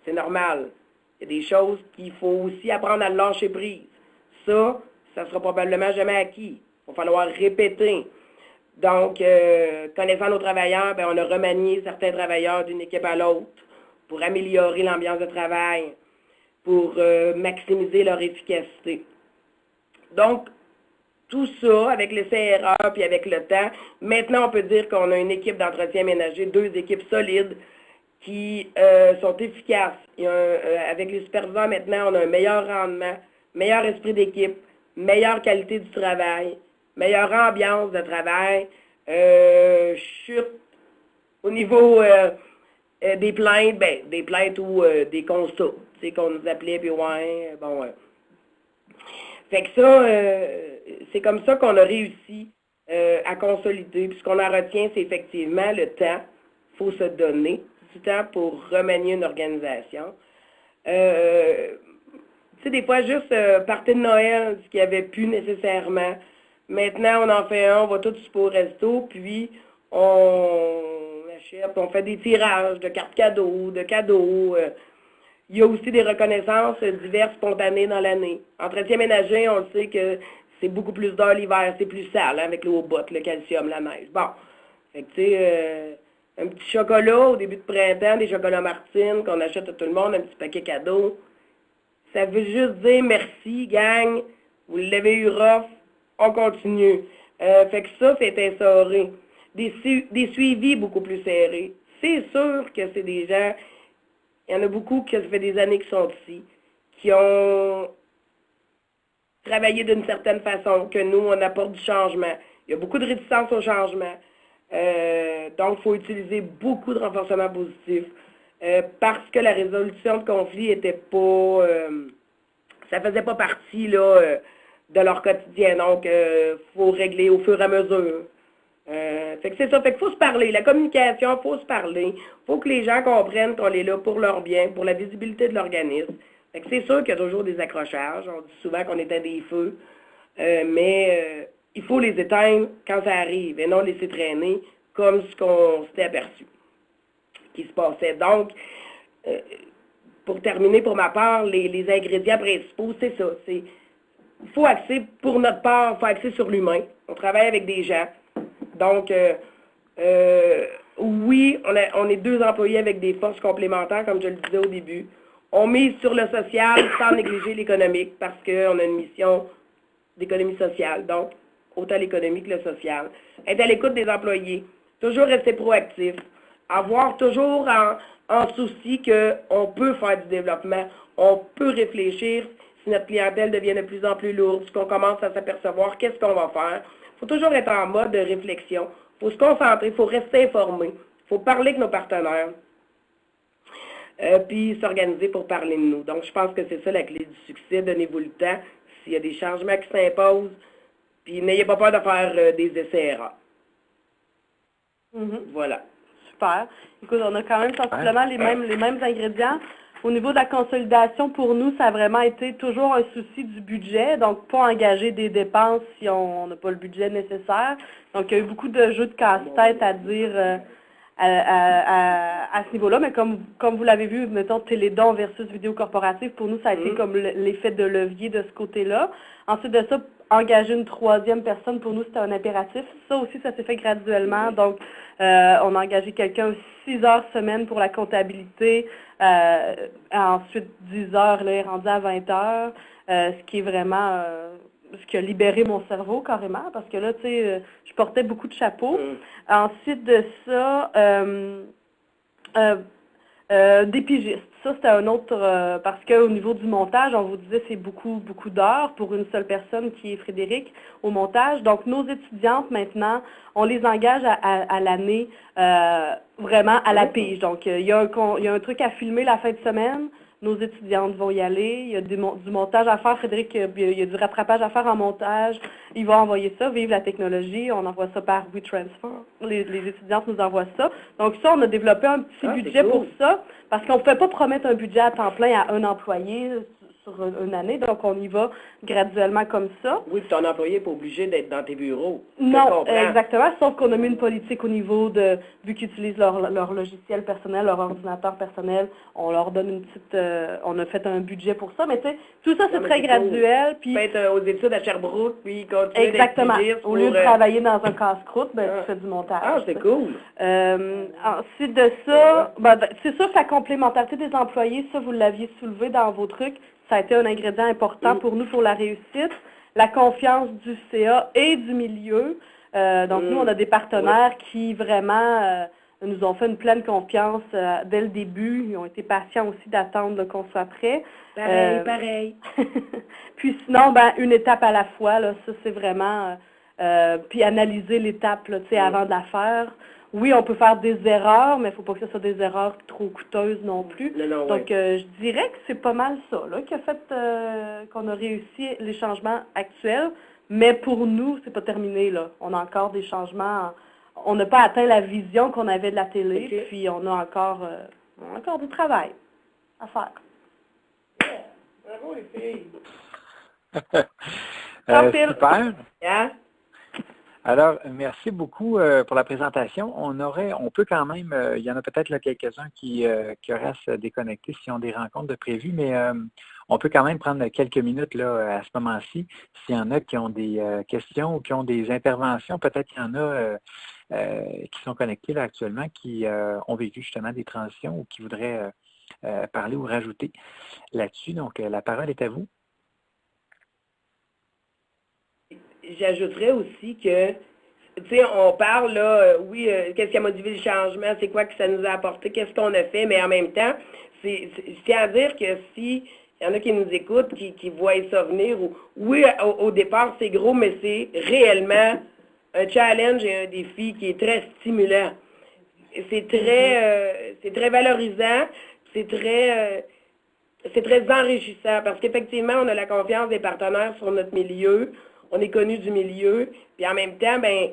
c'est normal. Il y a des choses qu'il faut aussi apprendre à lâcher prise. Ça sera probablement jamais acquis. Il va falloir répéter. Donc, connaissant nos travailleurs, on a remanié certains travailleurs d'une équipe à l'autre pour améliorer l'ambiance de travail, pour maximiser leur efficacité. Donc, tout ça, avec l'essai-erreur puis avec le temps, maintenant on peut dire qu'on a une équipe d'entretien ménager, 2 équipes solides qui sont efficaces. Avec les superviseurs, maintenant, on a un meilleur rendement, meilleur esprit d'équipe, meilleure qualité du travail, meilleure ambiance de travail, chute au niveau des plaintes ou des constats, tu sais, qu'on nous appelait, puis Fait que ça, c'est comme ça qu'on a réussi à consolider. Puis ce qu'on en retient, c'est effectivement le temps. Il faut se donner du temps pour remanier une organisation. Tu sais, des fois, juste partir de Noël, ce qu'il n'y avait plus nécessairement. Maintenant, on en fait un, on va tous au resto, puis on achète, on fait des tirages de cartes cadeaux, de cadeaux. Il y a aussi des reconnaissances diverses spontanées dans l'année. Entretien ménager, on le sait que c'est beaucoup plus d'heures l'hiver, c'est plus sale, hein, avec l'eau botte, le calcium, la neige. Bon, fait que tu sais, un petit chocolat au début de printemps, des chocolats Martine qu'on achète à tout le monde, un petit paquet cadeau. Ça veut juste dire merci, gang, vous l'avez eu rough, on continue. Fait que ça, c'est instauré. Des suivis beaucoup plus serrés. c'est sûr que c'est des gens, il y en a beaucoup qui ça fait des années qu'ils sont ici, qui ont travaillé d'une certaine façon, que nous, on apporte du changement. Il y a beaucoup de réticence au changement. Donc, il faut utiliser beaucoup de renforcement positif parce que la résolution de conflits était pas... ça faisait pas partie là, de leur quotidien. Donc, il faut régler au fur et à mesure. Fait que c'est ça. Fait qu'il faut se parler. La communication, il faut se parler. Il faut que les gens comprennent qu'on est là pour leur bien, pour la visibilité de l'organisme. Fait que c'est sûr qu'il y a toujours des accrochages. On dit souvent qu'on éteint des feux. Mais il faut les éteindre quand ça arrive et non laisser traîner comme ce qu'on s'était aperçu qui se passait. Donc, pour terminer pour ma part, les ingrédients principaux, c'est ça. Il faut axer, pour notre part, il faut axer sur l'humain. On travaille avec des gens. Donc, oui, on est 2 employés avec des forces complémentaires, comme je le disais au début. On mise sur le social sans négliger l'économique parce qu'on a une mission d'économie sociale. Donc, autant l'économie que le social. Être à l'écoute des employés. Toujours rester proactif. Avoir toujours en souci qu'on peut faire du développement. On peut réfléchir si notre clientèle devient de plus en plus lourde, si on commence à s'apercevoir qu'est-ce qu'on va faire. Il faut toujours être en mode de réflexion. Il faut se concentrer, il faut rester informé. Il faut parler avec nos partenaires. Puis s'organiser pour parler de nous. Donc, je pense que c'est ça la clé du succès. Donnez-vous le temps. S'il y a des changements qui s'imposent, puis n'ayez pas peur de faire des essais-erreurs. Voilà. Super. Écoute, on a quand même sensiblement les mêmes ingrédients. Au niveau de la consolidation, pour nous, ça a vraiment été toujours un souci du budget. Donc, pas engager des dépenses si on n'a pas le budget nécessaire. Donc, il y a eu beaucoup de jeux de casse-tête à dire à ce niveau-là. Mais comme vous l'avez vu, mettons, télédon versus vidéo corporative, pour nous, ça a été comme l'effet de levier de ce côté-là. Ensuite de ça, engager une 3e personne, pour nous, c'était un impératif. Ça aussi, ça s'est fait graduellement. Donc, on a engagé quelqu'un 6 heures semaine pour la comptabilité. Ensuite, 10 heures, là, est rendu à 20 heures. Ce qui est vraiment... ce qui a libéré mon cerveau, carrément. Parce que là, tu sais, je portais beaucoup de chapeaux. Ensuite de ça... des pigistes. Ça, c'était un autre, parce qu'au niveau du montage, on vous disait c'est beaucoup d'heures pour une seule personne qui est Frédéric au montage. Donc, nos étudiantes, maintenant, on les engage à l'année vraiment à la pige. Donc, il y a un truc à filmer la fin de semaine. Nos étudiantes vont y aller. Il y a du montage à faire. Frédéric, il y a du rattrapage à faire en montage. Il va envoyer ça, vive la technologie. On envoie ça par WeTransfer. Les étudiantes nous envoient ça. Donc ça, on a développé un petit budget pour ça parce qu'on ne pouvait pas promettre un budget à temps plein à un employé sur une année. Donc, on y va graduellement comme ça. Oui, puis ton employé n'est pas obligé d'être dans tes bureaux. Non, exactement. Sauf qu'on a mis une politique au niveau de, vu qu'ils utilisent leur logiciel personnel, leur ordinateur personnel, on leur donne une petite, on a fait un budget pour ça. Mais tu sais, tout ça, c'est très graduel. Puis être aux études à Sherbrooke, puis continuer. Exactement. Au lieu de travailler dans un casse-croûte, ben, tu fais du montage. Ah, c'est cool. Ensuite de ça, c'est sûr que la complémentarité des employés, ça, vous l'aviez soulevé dans vos trucs. Ça a été un ingrédient important pour nous pour la réussite. La confiance du CA et du milieu. Donc, nous, on a des partenaires qui vraiment nous ont fait une pleine confiance dès le début. Ils ont été patients aussi d'attendre qu'on soit prêt. Pareil. Puis sinon, une étape à la fois, là, ça, c'est vraiment... puis analyser l'étape là, avant de la faire. Oui, on peut faire des erreurs, mais il ne faut pas que ce soit des erreurs trop coûteuses non plus. Donc, je dirais que c'est pas mal ça là, qui a fait qu'on a réussi les changements actuels. Mais pour nous, c'est pas terminé. Là. On a encore des changements. On n'a pas atteint la vision qu'on avait de la télé, puis on a encore du travail à faire. Bravo les filles. Super. Yeah. Alors, merci beaucoup pour la présentation. On peut quand même, il y en a peut-être là, quelques-uns qui auraient à se déconnecter s'ils ont des rencontres de prévues, mais on peut quand même prendre quelques minutes là, à ce moment-ci. S'il y en a qui ont des questions ou qui ont des interventions, peut-être qu'il y en a qui sont connectés là, actuellement, qui ont vécu justement des transitions ou qui voudraient parler ou rajouter là-dessus. Donc, la parole est à vous. J'ajouterais aussi que tu sais, on parle, là, oui, qu'est-ce qui a motivé le changement, c'est quoi que ça nous a apporté, qu'est-ce qu'on a fait, mais en même temps, je tiens à dire que si il y en a qui nous écoutent, qui voient ça venir, oui, au départ, c'est gros, mais c'est réellement un challenge et un défi qui est très stimulant. C'est très valorisant, c'est très enrichissant parce qu'effectivement, on a la confiance des partenaires sur notre milieu, on est connu du milieu, puis en même temps, ben,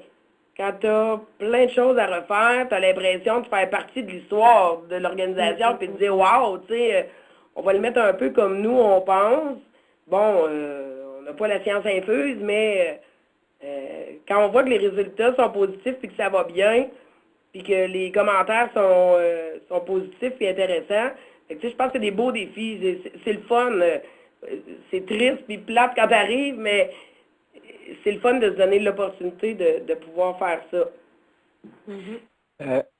quand tu as plein de choses à refaire, tu as l'impression de faire partie de l'histoire de l'organisation, puis de dire, wow, tu sais, on va le mettre un peu comme nous, on pense. Bon, on n'a pas la science infuse, mais quand on voit que les résultats sont positifs et que ça va bien, puis que les commentaires sont positifs et intéressants, fait que, je pense que c'est des beaux défis. C'est le fun. C'est triste puis plate quand t'arrives, mais c'est le fun de se donner l'opportunité de pouvoir faire ça.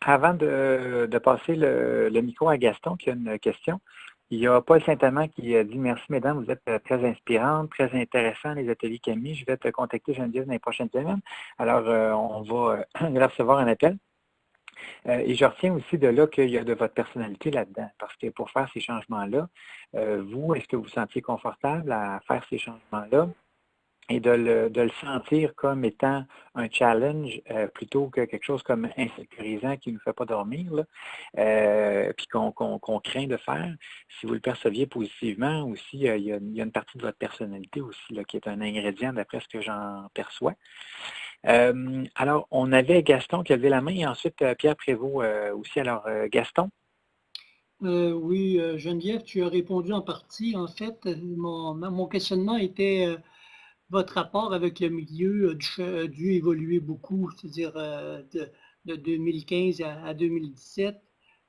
Avant de passer le micro à Gaston, qui a une question, il y a Paul Saint-Amand qui a dit « Merci, mesdames, vous êtes très inspirantes, très intéressants, les ateliers Camille. Je vais te contacter, Geneviève, dans les prochaines semaines. » Alors, on va recevoir un appel. Et je retiens aussi de là qu'il y a de votre personnalité là-dedans, parce que pour faire ces changements-là, vous, est-ce que vous vous sentiez confortable à faire ces changements-là et de le sentir comme étant un challenge plutôt que quelque chose comme insécurisant qui ne nous fait pas dormir, là, puis qu'on craint de faire? Si vous le perceviez positivement aussi, il y a une partie de votre personnalité aussi là, qui est un ingrédient d'après ce que j'en perçois. Alors, on avait Gaston qui a levé la main et ensuite Pierre Prévost aussi. Alors, Gaston? Oui, Geneviève, tu as répondu en partie. En fait, mon questionnement était votre rapport avec le milieu a dû évoluer beaucoup, c'est-à-dire de 2015 à 2017.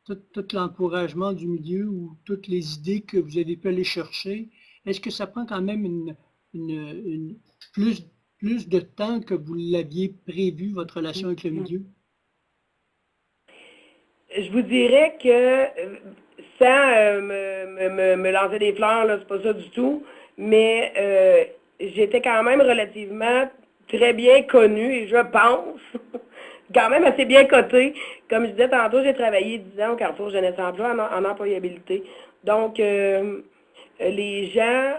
Tout l'encouragement du milieu ou toutes les idées que vous avez pu aller chercher, est-ce que ça prend quand même plus de temps que vous l'aviez prévu, votre relation avec le milieu? Je vous dirais que, sans me lancer des fleurs, là, c'est pas ça du tout, mais j'étais quand même relativement très bien connue et je pense, quand même assez bien cotée. Comme je disais tantôt, j'ai travaillé 10 ans au Carrefour Jeunesse Emploi en employabilité. Donc, les gens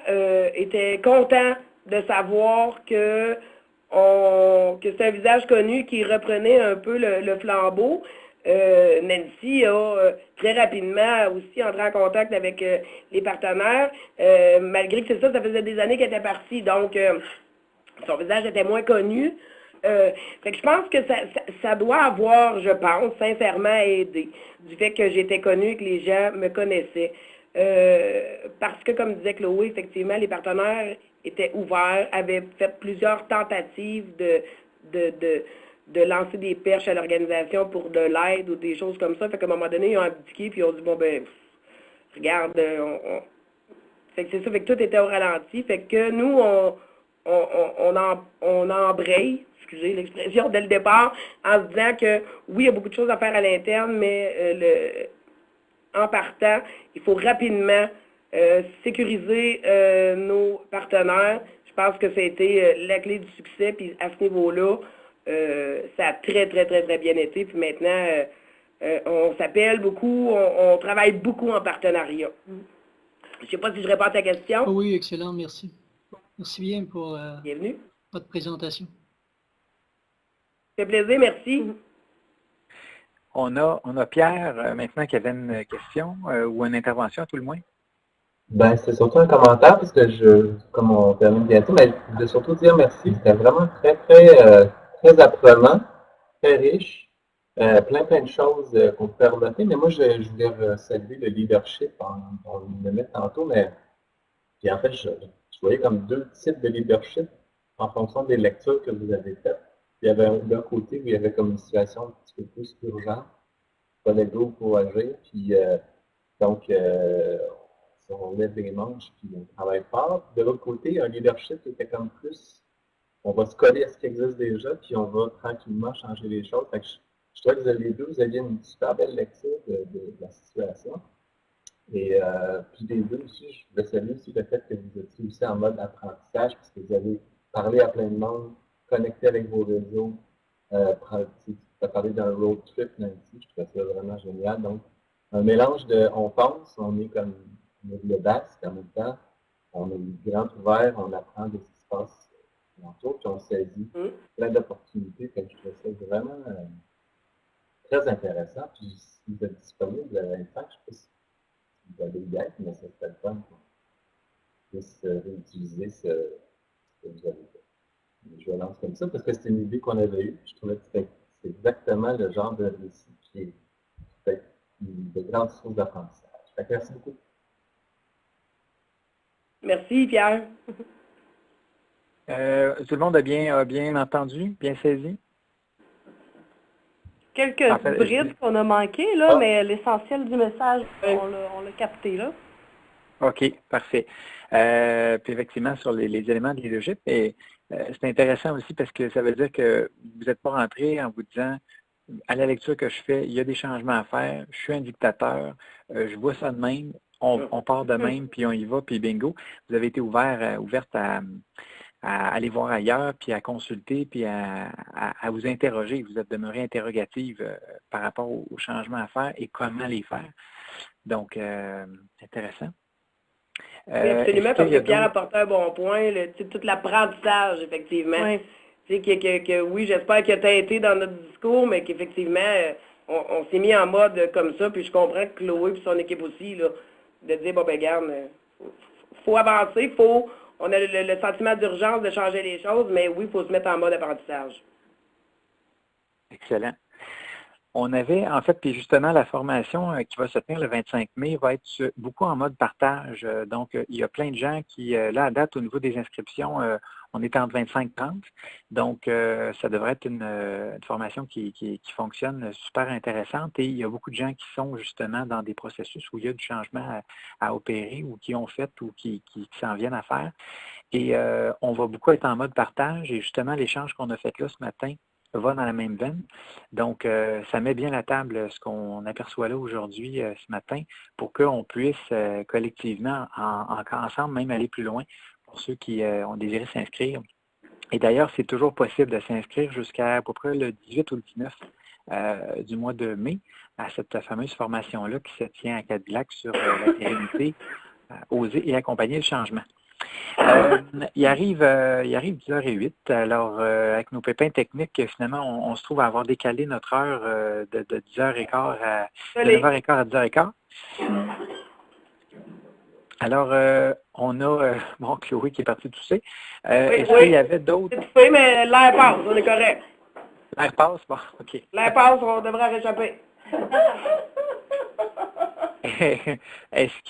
étaient contents de savoir que c'est un visage connu qui reprenait un peu le flambeau. Nancy a très rapidement aussi entré en contact avec les partenaires, malgré que ça faisait des années qu'elle était partie, donc son visage était moins connu. Fait que je pense que ça doit avoir, je pense, sincèrement aidé du fait que j'étais connue et que les gens me connaissaient. Parce que, comme disait Chloé, effectivement, les partenaires étaient ouverts, avaient fait plusieurs tentatives de lancer des perches à l'organisation pour de l'aide ou des choses comme ça. Fait qu'à un moment donné, ils ont abdiqué puis ils ont dit, bon, ben, regarde, fait que c'est ça, fait que tout était au ralenti. Fait que nous, on embraye, excusez l'expression, dès le départ, en se disant que, oui, il y a beaucoup de choses à faire à l'interne, mais en partant, il faut rapidement sécuriser nos partenaires. Je pense que ça a été la clé du succès, puis à ce niveau-là, ça a très bien été. Puis maintenant, on s'appelle beaucoup, on travaille beaucoup en partenariat. Je ne sais pas si je réponds à ta question. Oui, excellent, merci. Merci bien pour Bienvenue. votre présentation. Ça fait plaisir, merci. On a Pierre maintenant qui avait une question ou une intervention à tout le moins. Ben, c'est surtout un commentaire parce que comme on termine bientôt, mais je voulais surtout dire merci. C'était vraiment très apprenant, très riche, plein de choses qu'on peut remonter. Mais moi, je voulais saluer le leadership, on le met tantôt, mais puis en fait, je voyais comme deux types de leadership en fonction des lectures que vous avez faites. Il y avait d'un côté où il y avait comme une situation un petit peu plus urgente, prenait le groupe pour agir, puis donc on lève les manches, puis on travaille fort. De l'autre côté, un leadership qui était comme plus, on va se coller à ce qui existe déjà, puis on va tranquillement changer les choses. Fait que je trouvais que vous aviez une super belle lecture de la situation. Et puis les deux aussi, je voulais saluer aussi le fait que vous étiez aussi en mode apprentissage, parce que vous avez parlé à plein de monde, connecté avec vos réseaux, Tu as parlé d'un road trip, Nancy, je trouvais ça vraiment génial. Donc, un mélange de, on pense, on est comme, on a de l'audace, en même temps, on a le grand ouvert, on apprend de ce qui se passe autour, puis on saisit plein d'opportunités. Je trouvais ça vraiment très intéressant. Puis, si vous êtes disponible le 25, je ne sais pas si vous allez y être, mais ça serait le fun pour puisse réutiliser ce que vous avez fait. Je lance comme ça parce que c'est une idée qu'on avait eue. Je trouvais que c'est exactement le genre de récit qui est de grandes sources d'apprentissage. Merci beaucoup. Merci, Pierre. Tout le monde a bien entendu, bien saisi? Quelques brides qu'on a manquées, là, mais l'essentiel du message, on l'a capté, là. OK, parfait. Puis effectivement, sur les éléments de leadership, et c'est intéressant aussi parce que ça veut dire que vous n'êtes pas rentré en vous disant, à la lecture que je fais, il y a des changements à faire, je suis un dictateur, je vois ça de même, on part de même, puis on y va, puis bingo. Vous avez été ouverte à aller voir ailleurs, puis à consulter, puis à vous interroger. Vous êtes demeuré interrogative par rapport aux changements à faire et comment les faire. Donc, intéressant. Oui, absolument, parce que Pierre apportait un bon point, tout l'apprentissage, effectivement. Oui. Oui, j'espère qu'il a teinté dans notre discours, mais qu'effectivement, on s'est mis en mode comme ça, puis je comprends que Chloé et son équipe aussi, là, de dire, bon, ben, regarde, faut avancer, on a le sentiment d'urgence de changer les choses, mais oui, il faut se mettre en mode apprentissage. Excellent. On avait, en fait, puis justement, la formation qui va se tenir le 25 mai va être beaucoup en mode partage. Donc, il y a plein de gens qui, là, à date, au niveau des inscriptions, on est entre 25-30. Donc, ça devrait être une formation qui fonctionne super intéressante. Et il y a beaucoup de gens qui sont justement dans des processus où il y a du changement à opérer ou qui ont fait ou qui s'en viennent à faire. Et on va beaucoup être en mode partage. Et justement, l'échange qu'on a fait là ce matin va dans la même veine. Donc, ça met bien la table ce qu'on aperçoit là aujourd'hui, ce matin, pour qu'on puisse collectivement, ensemble, même aller plus loin pour ceux qui ont désiré s'inscrire. Et d'ailleurs, c'est toujours possible de s'inscrire jusqu'à peu près le 18 ou le 19 du mois de mai à cette fameuse formation-là qui se tient à Cadillac sur la pérennité, oser et accompagner le changement. Il arrive 10h08. Alors, avec nos pépins techniques, finalement, on se trouve à avoir décalé notre heure de 10h15 à 9h15 à 10h15. Alors, on a Chloé qui est partie tousser. Est-ce qu'il y avait d'autres? Oui, mais l'air passe, on est correct. L'air passe? Bon, OK. L'air passe, on devrait réchapper. Est-ce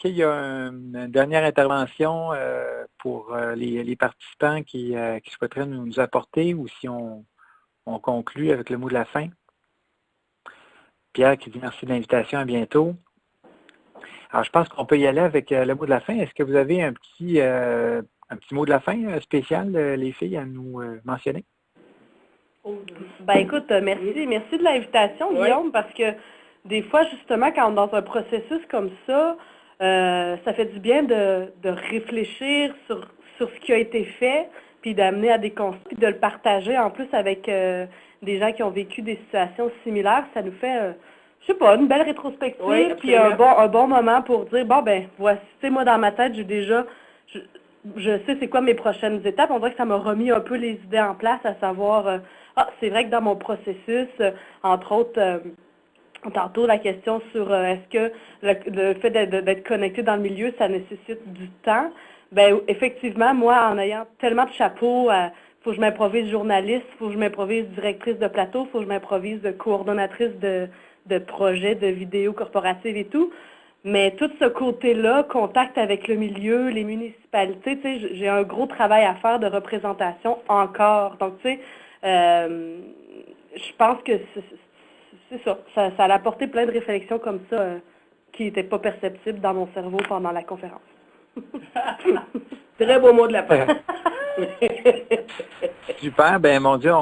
qu'il y a une dernière intervention pour les participants qui souhaiteraient nous apporter ou si on conclut avec le mot de la fin? Pierre qui dit merci de l'invitation, à bientôt. Alors, je pense qu'on peut y aller avec le mot de la fin. Est-ce que vous avez un petit mot de la fin spécial, les filles, à nous mentionner? Ben écoute, merci de l'invitation, Guillaume, parce que des fois, justement, quand on est dans un processus comme ça, ça fait du bien de réfléchir sur ce qui a été fait, puis d'amener à des constats, puis de le partager en plus avec des gens qui ont vécu des situations similaires. Ça nous fait, je sais pas, une belle rétrospective, puis un bon moment pour dire, bon, ben, voici, tu sais, moi, dans ma tête, je sais c'est quoi mes prochaines étapes. On dirait que ça m'a remis un peu les idées en place, à savoir, c'est vrai que dans mon processus, entre autres, tantôt, la question sur est-ce que le fait d'être connecté dans le milieu, ça nécessite du temps? Bien, effectivement, moi, en ayant tellement de chapeaux, faut que je m'improvise journaliste, faut que je m'improvise directrice de plateau, faut que je m'improvise coordonnatrice de projets, de vidéos corporatives et tout. Mais tout ce côté-là, contact avec le milieu, les municipalités, tu sais, j'ai un gros travail à faire de représentation encore. Donc, tu sais, je pense que c'est ça. Ça a apporté plein de réflexions comme ça qui n'étaient pas perceptibles dans mon cerveau pendant la conférence. Très beau mot de la fin. Super. Ben mon Dieu,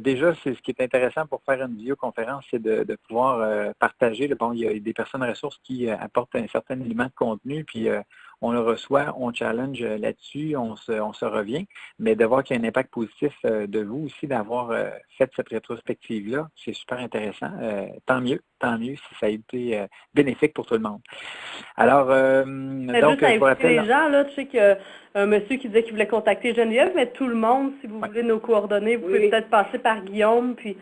déjà, c'est ce qui est intéressant pour faire une vidéoconférence, c'est de pouvoir partager. Bon, il y a des personnes ressources qui apportent un certain élément de contenu, puis on le reçoit, on challenge là-dessus, on se revient, mais de voir qu'il y a un impact positif de vous aussi d'avoir fait cette rétrospective-là, c'est super intéressant. Tant mieux si ça a été bénéfique pour tout le monde. Alors, donc, juste à je vous inviter rappelle... les gens, là, tu sais qu'il y a un monsieur qui disait qu'il voulait contacter Geneviève, mais tout le monde, si vous voulez nos coordonnées, vous pouvez peut-être passer par Guillaume, puis